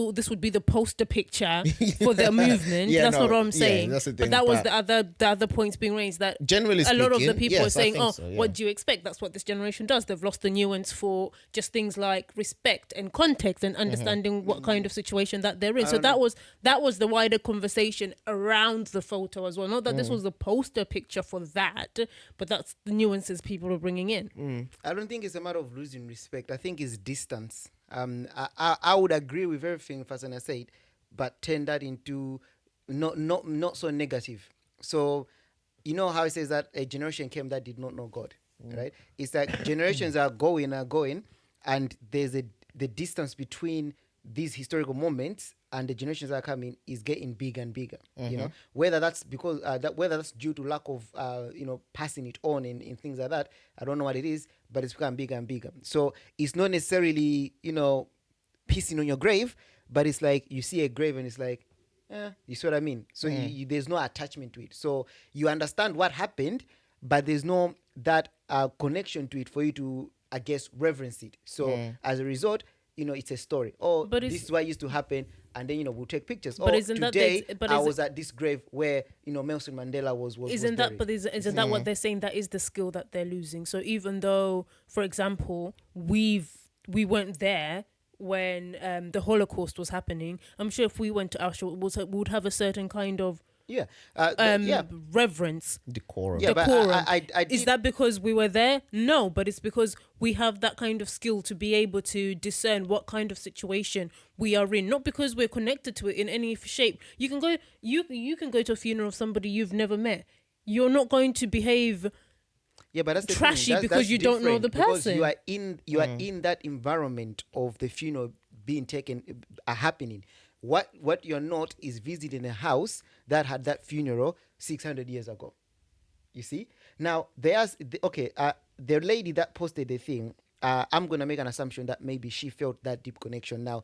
if this would be the poster picture for their movement. Yeah, That's no, not what I'm yeah, saying. that's the But thing, that was but- the other points being raised. That Generally a lot of the speaking, people are yes, I saying, think "Oh, so, yeah. what do you expect?" That's what this generation does. They've lost the nuance for just things like respect and context and understanding what kind of situation that they're in. So that was the wider conversation around the photo as well. Not that this was the poster picture for that, but that's the nuances people are bringing in. I don't think it's a matter of losing respect. I think it's distance. I would agree with everything Fasana said, but turn that into not so negative. So, you know how it says that a generation came that did not know God, right? It's like generations are going, and there's the distance between these historical moments and the generations that are coming is getting bigger and bigger. You know, whether that's because whether that's due to lack of passing it on in things like that, I don't know what it is, but it's becoming bigger and bigger. So it's not necessarily pissing on your grave, but it's like you see a grave and it's like, you see what I mean? So there's no attachment to it. So you understand what happened, but there's no that connection to it for you to, I guess, reverence it. So as a result, it's a story. Oh, But this is what used to happen, and then we'll take pictures. But Oh, isn't that today but I is was at this grave where Nelson Mandela was. Isn't that? buried. But isn't that what they're saying? That is the skill that they're losing. So even though, for example, we weren't there when the Holocaust was happening, I'm sure if we went to Auschwitz, we would have a certain kind of Yeah. reverence. decorum. Yeah, but Decorum. I Is did- that because we were there? No, but it's because we have that kind of skill to be able to discern what kind of situation we are in. Not because we're connected to it in any shape. You can go to a funeral of somebody you've never met. You're not going to behave Yeah, but that's the trashy thing. because you don't know the different, person. Because you are in that environment of the funeral being taken, happening. What you're not is visiting a house that had that funeral 600 years ago. You see? Now the lady that posted the thing, I'm gonna make an assumption that maybe she felt that deep connection. Now,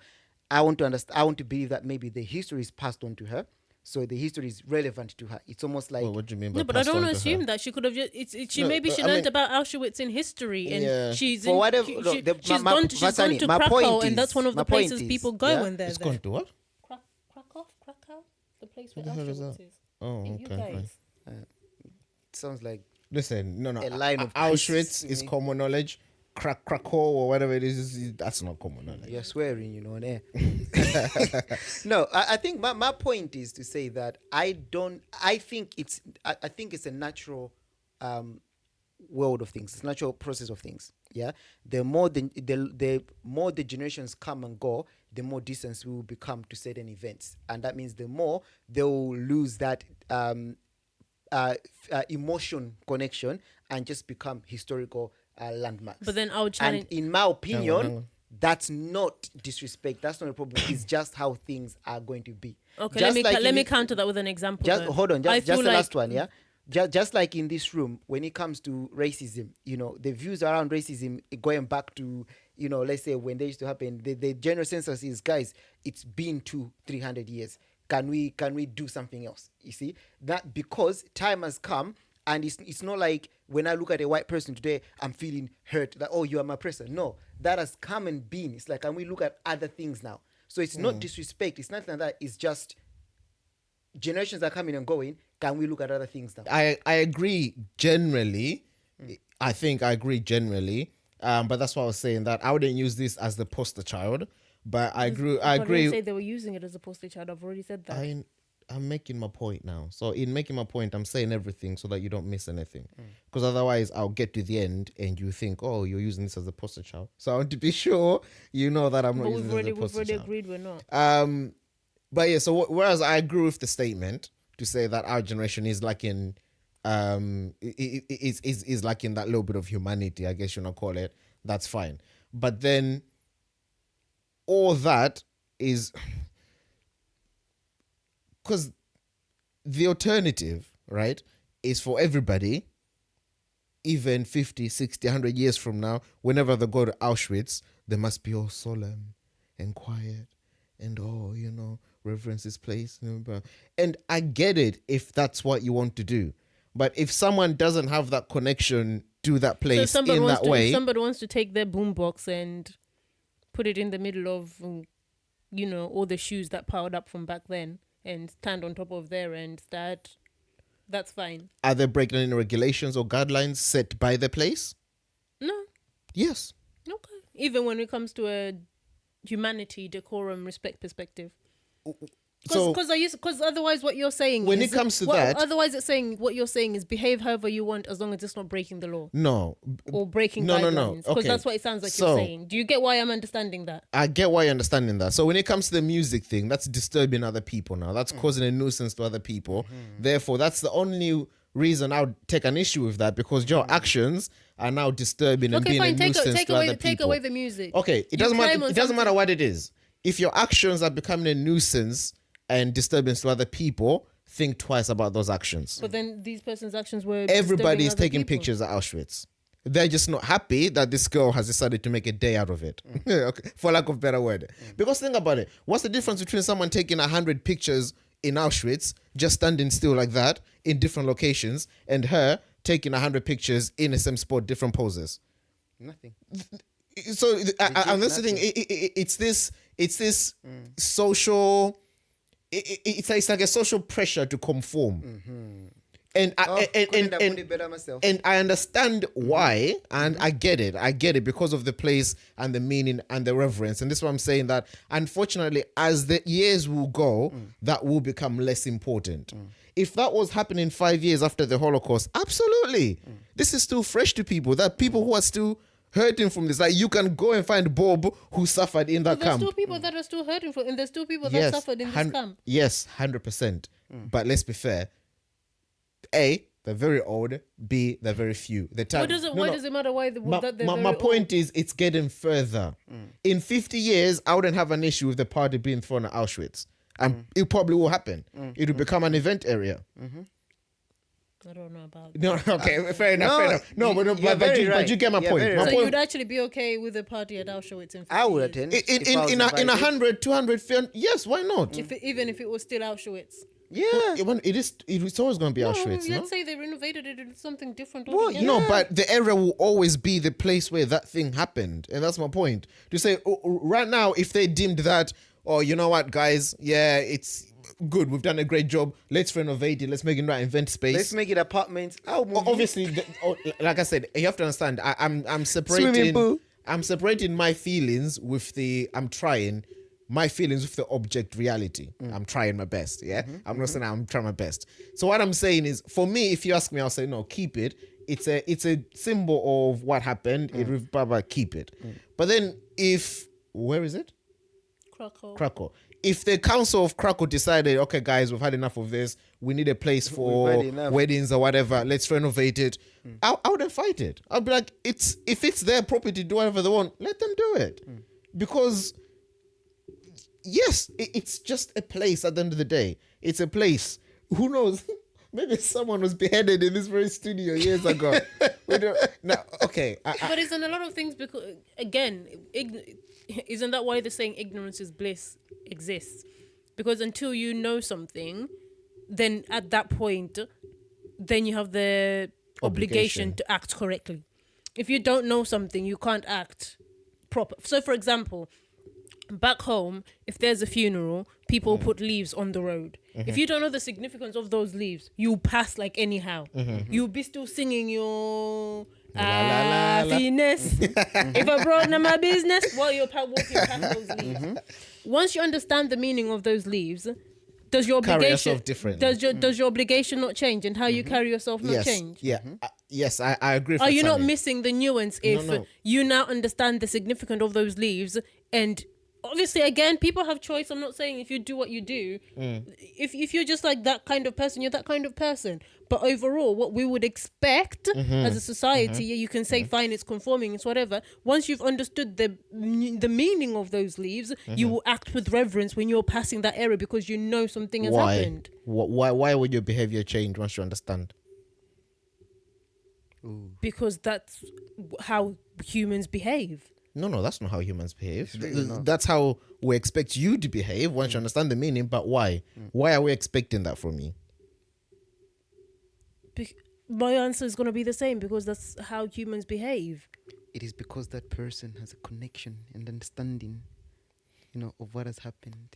I want to believe that maybe the history is passed on to her. So the history is relevant to her. It's almost like What do you mean by no, but I passed don't on to assume her? that she could have just. She No, maybe she I learned mean- about Auschwitz in history, and Yeah. she's For in, whatever- she, look, she, the- she's my- gone to Vasani, Krakow, my point and that's is- one of my the point places is, people go yeah? when they're It's there. gone to what? Krakow, the place where the hell is Auschwitz that? is. Oh, You okay. guys. fine. sounds like Listen, no. A line of Auschwitz priests, is you common knowledge. Krakow or whatever it is, that's not common knowledge. you're swearing, on air. No, I think my point is to say that I think it's a natural world of things. It's a natural process of things. Yeah. The more the generations come and go, the more distance we will become to certain events. And that means the more they will lose that emotion connection and just become historical landmarks. But then I would And challenge. in my opinion, Hang on. That's not disrespect. That's not a problem. It's just how things are going to be. Okay, Just like let in me it- counter that with an example. Just then. hold on, I just feel the like- last one, yeah. Just like in this room, when it comes to racism, the views around racism going back to, let's say when they used to happen, the general census is, guys, it's been 200-300 years. Can we do something else? You see that because time has come, and it's not like when I look at a white person today, I'm feeling hurt that, oh, you are my person. No, that has come and been. It's like, can we look at other things now? So it's not disrespect. It's nothing like that. It's just generations are coming and going. Can we look at other things now? I agree generally. I think I agree generally. But that's why I was saying that I wouldn't use this as the poster child. But I agree. I But I didn't say agree. they were using it as a poster child. I've already said that. I'm making my point now. So in making my point, I'm saying everything so that you don't miss anything. Because otherwise, I'll get to the end and you think, oh, you're using this as a poster child. So I want to be sure you know that I'm not But using it as a we've poster already child. agreed we're not. But yeah, so whereas I agree with the statement to say that our generation is like in is like in that little bit of humanity, I guess you want to call it, that's fine. But then all that is because the alternative, right, is for everybody, even 50, 60, 100 years from now, whenever they go to Auschwitz, they must be all solemn and quiet and, reverence this place. And I get it if that's what you want to do. But if someone doesn't have that connection to that place in that way... If somebody wants to take their boombox and put it in the middle of, all the shoes that piled up from back then and stand on top of there and start, that's fine. Are they breaking any regulations or guidelines set by the place? No. Yes. Okay. Even when it comes to a humanity, decorum, respect perspective. Because otherwise what you're saying when is... it comes to that... Otherwise what you're saying is behave however you want as long as it's not breaking the law. No. Or breaking No. guidelines. Because Okay. that's what it sounds like you're saying. Do you get why I'm understanding that? I get why you're understanding that. So when it comes to the music thing, that's disturbing other people now. That's causing a nuisance to other people. Therefore, that's the only reason I would take an issue with that, because your actions are now disturbing and being a nuisance to other people. Take away the music. Okay, it doesn't matter what it is. If your actions are becoming a nuisance and disturbance to other people, think twice about those actions. But then these person's actions were... Everybody's disturbing other taking people. pictures at Auschwitz. They're just not happy that this girl has decided to make a day out of it. Okay, for lack of a better word. Because think about it. What's the difference between someone taking 100 pictures in Auschwitz, just standing still like that, in different locations, and her taking 100 pictures in the same spot, different poses? Nothing. So and that's the thing. It's this social... It's like a social pressure to conform. And I understand why, and I get it because of the place and the meaning and the reverence. And this is why I'm saying that, unfortunately, as the years will go, that will become less important. If that was happening 5 years after the Holocaust, absolutely. This is still fresh to people. There are people who are still hurting from this. Like, you can go and find Bob who suffered in that There's camp. still people that are still hurting from, and there's still people that suffered in this camp. Yes, 100%. But let's be fair. A, they're very old. B, they're very few. The time, Why does it matter why my point is, it's getting further. In 50 years, I wouldn't have an issue with the party being thrown at Auschwitz. And it probably will happen. It will become an event area. I don't know about that. No, okay, fair enough. No, but you get my point. My So point, you'd actually be okay with a party at Auschwitz in 50 I would years? attend. in 100, 200, yes, why not? Even if it was still Auschwitz. Yeah. It's always going to be Auschwitz, no? Let's say they renovated it into something different. Well, altogether. No, but the area will always be the place where that thing happened. And that's my point. To say, right now, if they deemed that, oh, you know what, guys, yeah, it's good, we've done a great job, let's renovate it, let's make it into an event space. Let's make it apartments. Obviously, like I said, you have to understand, I'm Swimming pool. separating my feelings with my feelings with the object reality. I'm trying my best, yeah? I'm not saying I'm trying my best. So what I'm saying is, for me, if you ask me, I'll say, no, keep it. It's a symbol of what happened. Keep it. But then where is it? Krakow. If the council of Krakow decided, okay, guys, we've had enough of this, we need a place for weddings or whatever, let's renovate it, I wouldn't fight it. I'd be like, if it's their property, do whatever they want, let them do it. because yes, it's just a place at the end of the day. It's a place. Who knows? Maybe someone was beheaded in this very studio years ago. We don't. No, okay. But isn't a lot of things because again, isn't that why the saying ignorance is bliss exists? Because until you know something, then at that point, then you have the obligation to act correctly. If you don't know something, you can't act proper. So, for example, back home, if there's a funeral, people put leaves on the road. If you don't know the significance of those leaves, you pass like anyhow. You'll be still singing your happiness. If I brought in my business, while you're walking past those leaves. Once you understand the meaning of those leaves, does your Carry obligation yourself differently. does your obligation not change, and how you carry yourself not change? Yeah. Yes, I agree. With Are you not Sammy. missing the nuance if No. you now understand the significance of those leaves? And obviously, again, people have choice. I'm not saying if you do what you do, if you're just like that kind of person, you're that kind of person. But overall, what we would expect as a society, you can say, fine, it's conforming, it's whatever. Once you've understood the meaning of those leaves, you will act with reverence when you're passing that area because you know something has happened. Why would your behavior change once you understand? Because that's how humans behave. No, that's not how humans behave. really not. That's how we expect you to behave once you understand the meaning. But why? Why are we expecting that from you? My answer is going to be the same because that's how humans behave. It is because that person has a connection and understanding, of what has happened.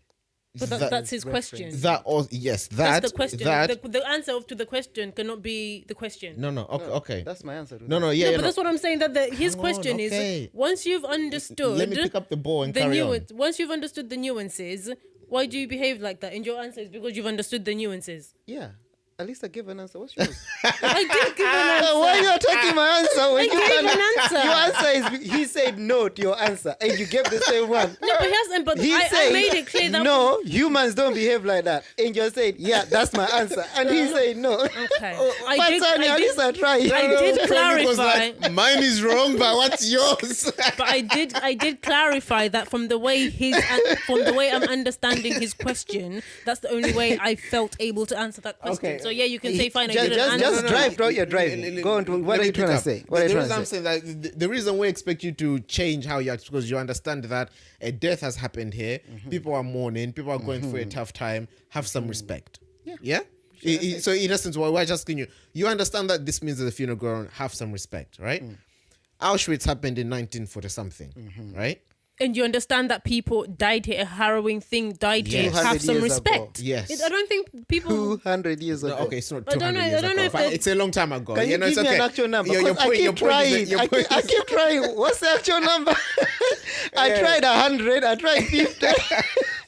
But that's his question. That's That's the question. The answer to the question cannot be the question. No. Okay. That's my answer. No. But that's what I'm saying. That his question okay. is once you've understood. Let me pick up the ball and the carry on. Once you've understood the nuances, why do you behave like that? And your answer is because you've understood the nuances. Yeah. At least I gave an answer. What's yours? I did give an answer. Why are you taking my answer? When I gave an answer. Your answer is he said no to your answer, and you gave the same one. No, but he hasn't. But He I said, made it clear that no, humans don't behave like that. And you said, yeah, that's my answer. And he said no. Okay. At least I tried. I did Because, clarify. like, mine is wrong, but what's yours? But I did clarify that from the way I'm understanding his question, that's the only way I felt able to answer that question. Okay. So yeah, you can say fine. I didn't Just answer. drive through your driving. Go on to what are you trying to say? What are you trying to say? I'm saying that the reason we expect you to change how you act is because you understand that a death has happened here. People are mourning. People are going through a tough time. Have some respect. Yeah. So in essence, we're just asking you. You understand that this means that the funeral going on. Have some respect, right? Auschwitz happened in 1940 something, right? And you understand that people died here, a harrowing thing died here. Yes. Have some 200 years respect. ago. Yes. I don't think people. 200 years ago. No, okay, it's not I 200 don't know- years I don't know ago, if but that- it's a long time ago. Can you know, give it's me okay. an actual number? Your Because I point- keep your point is trying. that- your I point keep, I is- keep trying. What's the actual number? I tried 100. I tried 50.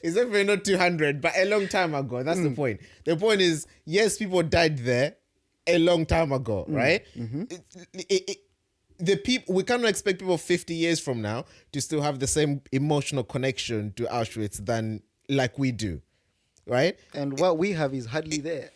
It's definitely not 200, but a long time ago. That's the point. The point is, yes, people died there a long time ago, right? The people, we cannot expect people 50 years from now to still have the same emotional connection to Auschwitz than like we do, right? And what we have is hardly there.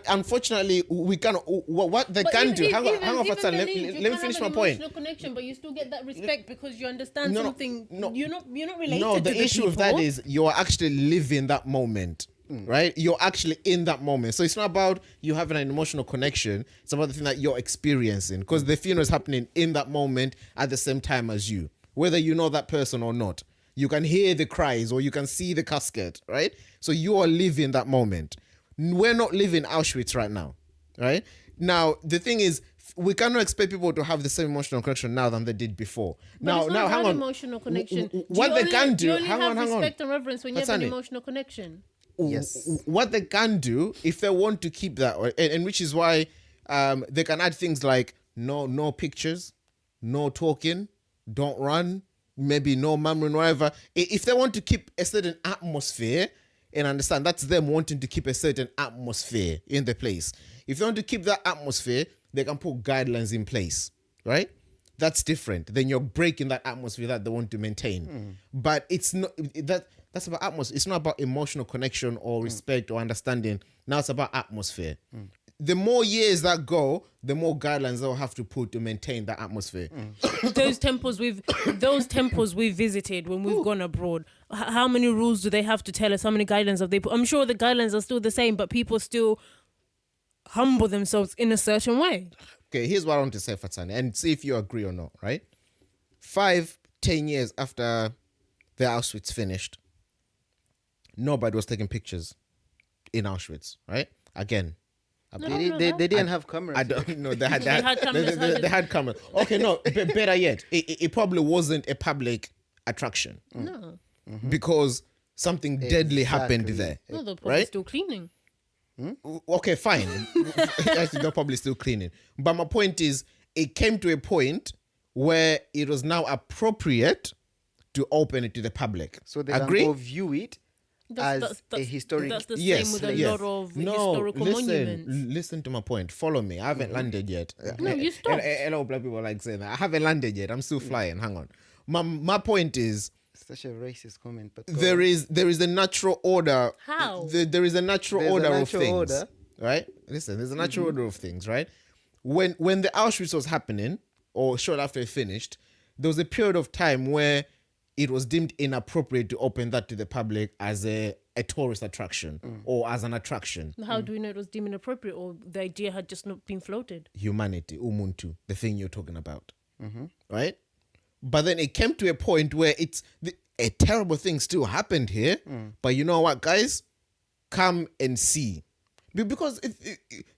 Unfortunately, we cannot. What they But can even- do. Hang even- on for a even second. the Let leaves, you me can finish have my an point. emotional connection, but you still get that respect because you understand No, something. no. You're not related. No, to the issue people. of that is you're actually living that moment, right? You're actually in that moment. So it's not about you having an emotional connection. It's about the thing that you're experiencing because the funeral is happening in that moment at the same time as you, whether you know that person or not. You can hear the cries or you can see the casket, right? So you are living that moment. We're not living Auschwitz right now, right? Now, the thing is, we cannot expect people to have the same emotional connection now than they did before. But Now, it's not now, hang about on. emotional connection. What they can do, you only hang have on. respect and reverence when you have an Hassani. emotional connection. Yes. What they can do if they want to keep that, and which is why they can add things like no pictures, no talking, don't run, maybe no murmuring, whatever. If they want to keep a certain atmosphere, and understand that's them wanting to keep a certain atmosphere in the place. If they want to keep that atmosphere, they can put guidelines in place, right? That's different. Then you're breaking that atmosphere that they want to maintain. But it's not that's about atmosphere. It's not about emotional connection or respect or understanding. Now it's about atmosphere. the more years that go, the more guidelines they'll have to put to maintain that atmosphere. those temples we've visited when we've gone abroad. How many rules do they have to tell us? How many guidelines have they put? I'm sure the guidelines are still the same, but people still humble themselves in a certain way. Okay, here's what I want to say, Fatani, and see if you agree or not, right? 5-10 years after the Auschwitz finished, nobody was taking pictures in Auschwitz, right? Again, They didn't have cameras. I don't know. They had cameras, they had cameras. Okay, no, better yet, it probably wasn't a public attraction No. because something deadly happened there. No, they're probably Right? still cleaning. Okay, fine. Actually, they're probably still cleaning. But my point is, it came to a point where it was now appropriate to open it to the public. So they agree? can go view it as a historic. That's the Yes, same with a yes. lot of No, historical monuments. listen to my point. Follow me. I haven't landed yet. No, you stopped. A lot of black people like saying that. I haven't landed yet. I'm still flying. Hang on. My point is, Such a racist comment, but there is a natural order. How? There is a natural There's a order of natural things. order. Right? Listen, there's a natural order of things, right? When the Auschwitz was happening, or shortly after it finished, there was a period of time where it was deemed inappropriate to open that to the public as a tourist attraction or as an attraction. How do we know it was deemed inappropriate, or the idea had just not been floated? Humanity, Umuntu, the thing you're talking about. Right? But then it came to a point where a terrible thing still happened here. But you know what, guys? Come and see. Because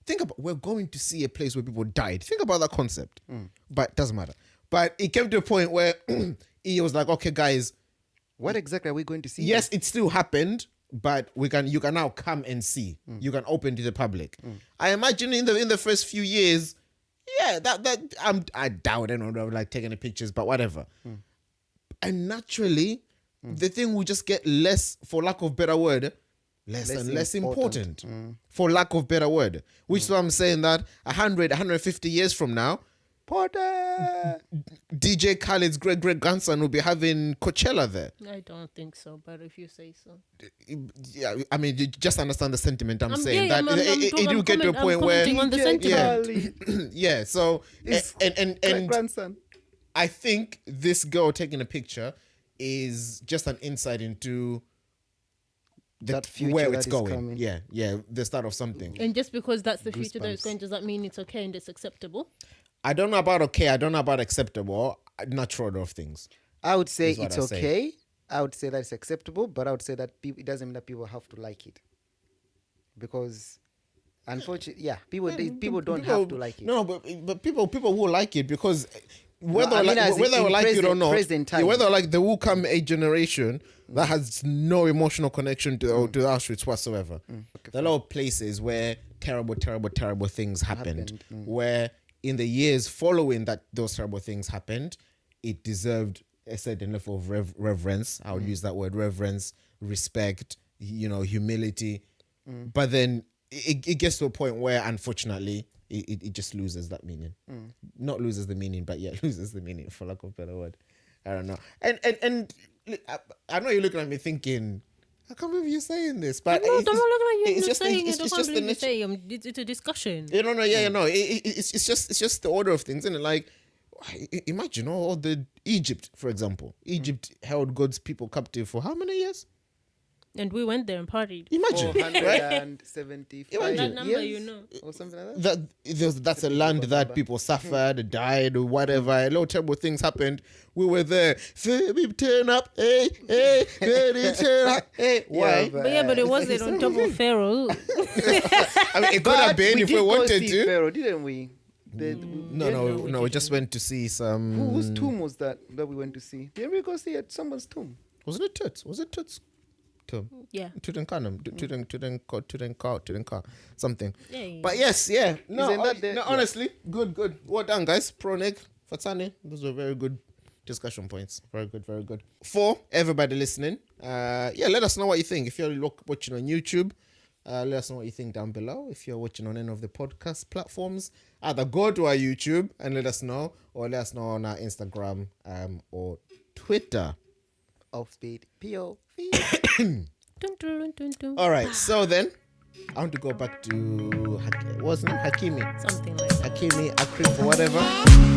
think about, we're going to see a place where people died. Think about that concept. But it doesn't matter. But it came to a point where he was like, okay, guys, what exactly are we going to see? yes, it still happened, but you can now come and see. You can open to the public. I imagine in the first few years, yeah, I doubt anyone like taking the pictures, but whatever. And naturally, the thing will just get less, for lack of better word, less and less important. For lack of better word. Which is why I'm saying that 150 years from now, DJ Khaled's great grandson will be having Coachella there. I don't think so, but if you say so. Yeah, I mean, you just understand the sentiment I'm saying. Yeah, That it will get to a point where, on the sentiment. yeah. So and grandson. I think this girl taking a picture is just an insight into That future where that it's is going. coming. Yeah, the start of something. And just because that's the future that it's Goosebumps. going, does that mean it's okay and it's acceptable? I don't know about okay. I don't know about acceptable. Natural order of things. I would say Is what it's I say. okay. I would say that it's acceptable, but I would say that it doesn't mean that people have to like it. Because, unfortunately, people don't have to like it. No, but people will like it because whether I mean, as whether in I like it or not, present time. whether like there will come a generation that has no emotional connection to Auschwitz whatsoever. There are a lot of places where terrible things happened. Where in the years following that those terrible things happened, it deserved a certain level of reverence. I would use that word: reverence, respect, humility. But then it gets to a point where, unfortunately, it just loses that meaning. Not loses the meaning, but yeah, loses the meaning, for lack of a better word. I don't know. And I know you're looking at me thinking, I can't believe you're saying this, but No, I'm not looking at you. it's You're just saying it's it. just I can't the believe you nature. say it's a discussion. It's just the order of things, isn't it? Like, imagine all the Egypt, for example. Egypt held God's people captive for how many years? And we went there and partied. Imagine, right? 475 Imagine. That number, years, you know. or something like that. That's a land that people suffered, died, or whatever. A lot of terrible things happened. We were there. We turn up, hey, turn up, hey. Why? But it wasn't on top of Pharaoh. I mean, it could have been if we wanted to. Pharaoh, didn't we? No. We just went to see some. Whose tomb was that we went to see? Didn't we go see at someone's tomb? Wasn't it Tut? Was it Tut's tomb? Yeah. Tutankhamun, Tutankhamun, something. Yeah. But yes, yeah. No, Isn't that the- no, honestly, good. Well done, guys. Pronig, Fatani, those were very good discussion points. Very good. For everybody listening, let us know what you think. If you're watching on YouTube, let us know what you think down below. If you're watching on any of the podcast platforms, either go to our YouTube and let us know, or let us know on our Instagram or Twitter. Offbeat POV. Dun, dun, dun, dun, dun. All right, so then I want to go back to what's his name? Hakimi. Something like that. Hakimi, Akrif, or whatever.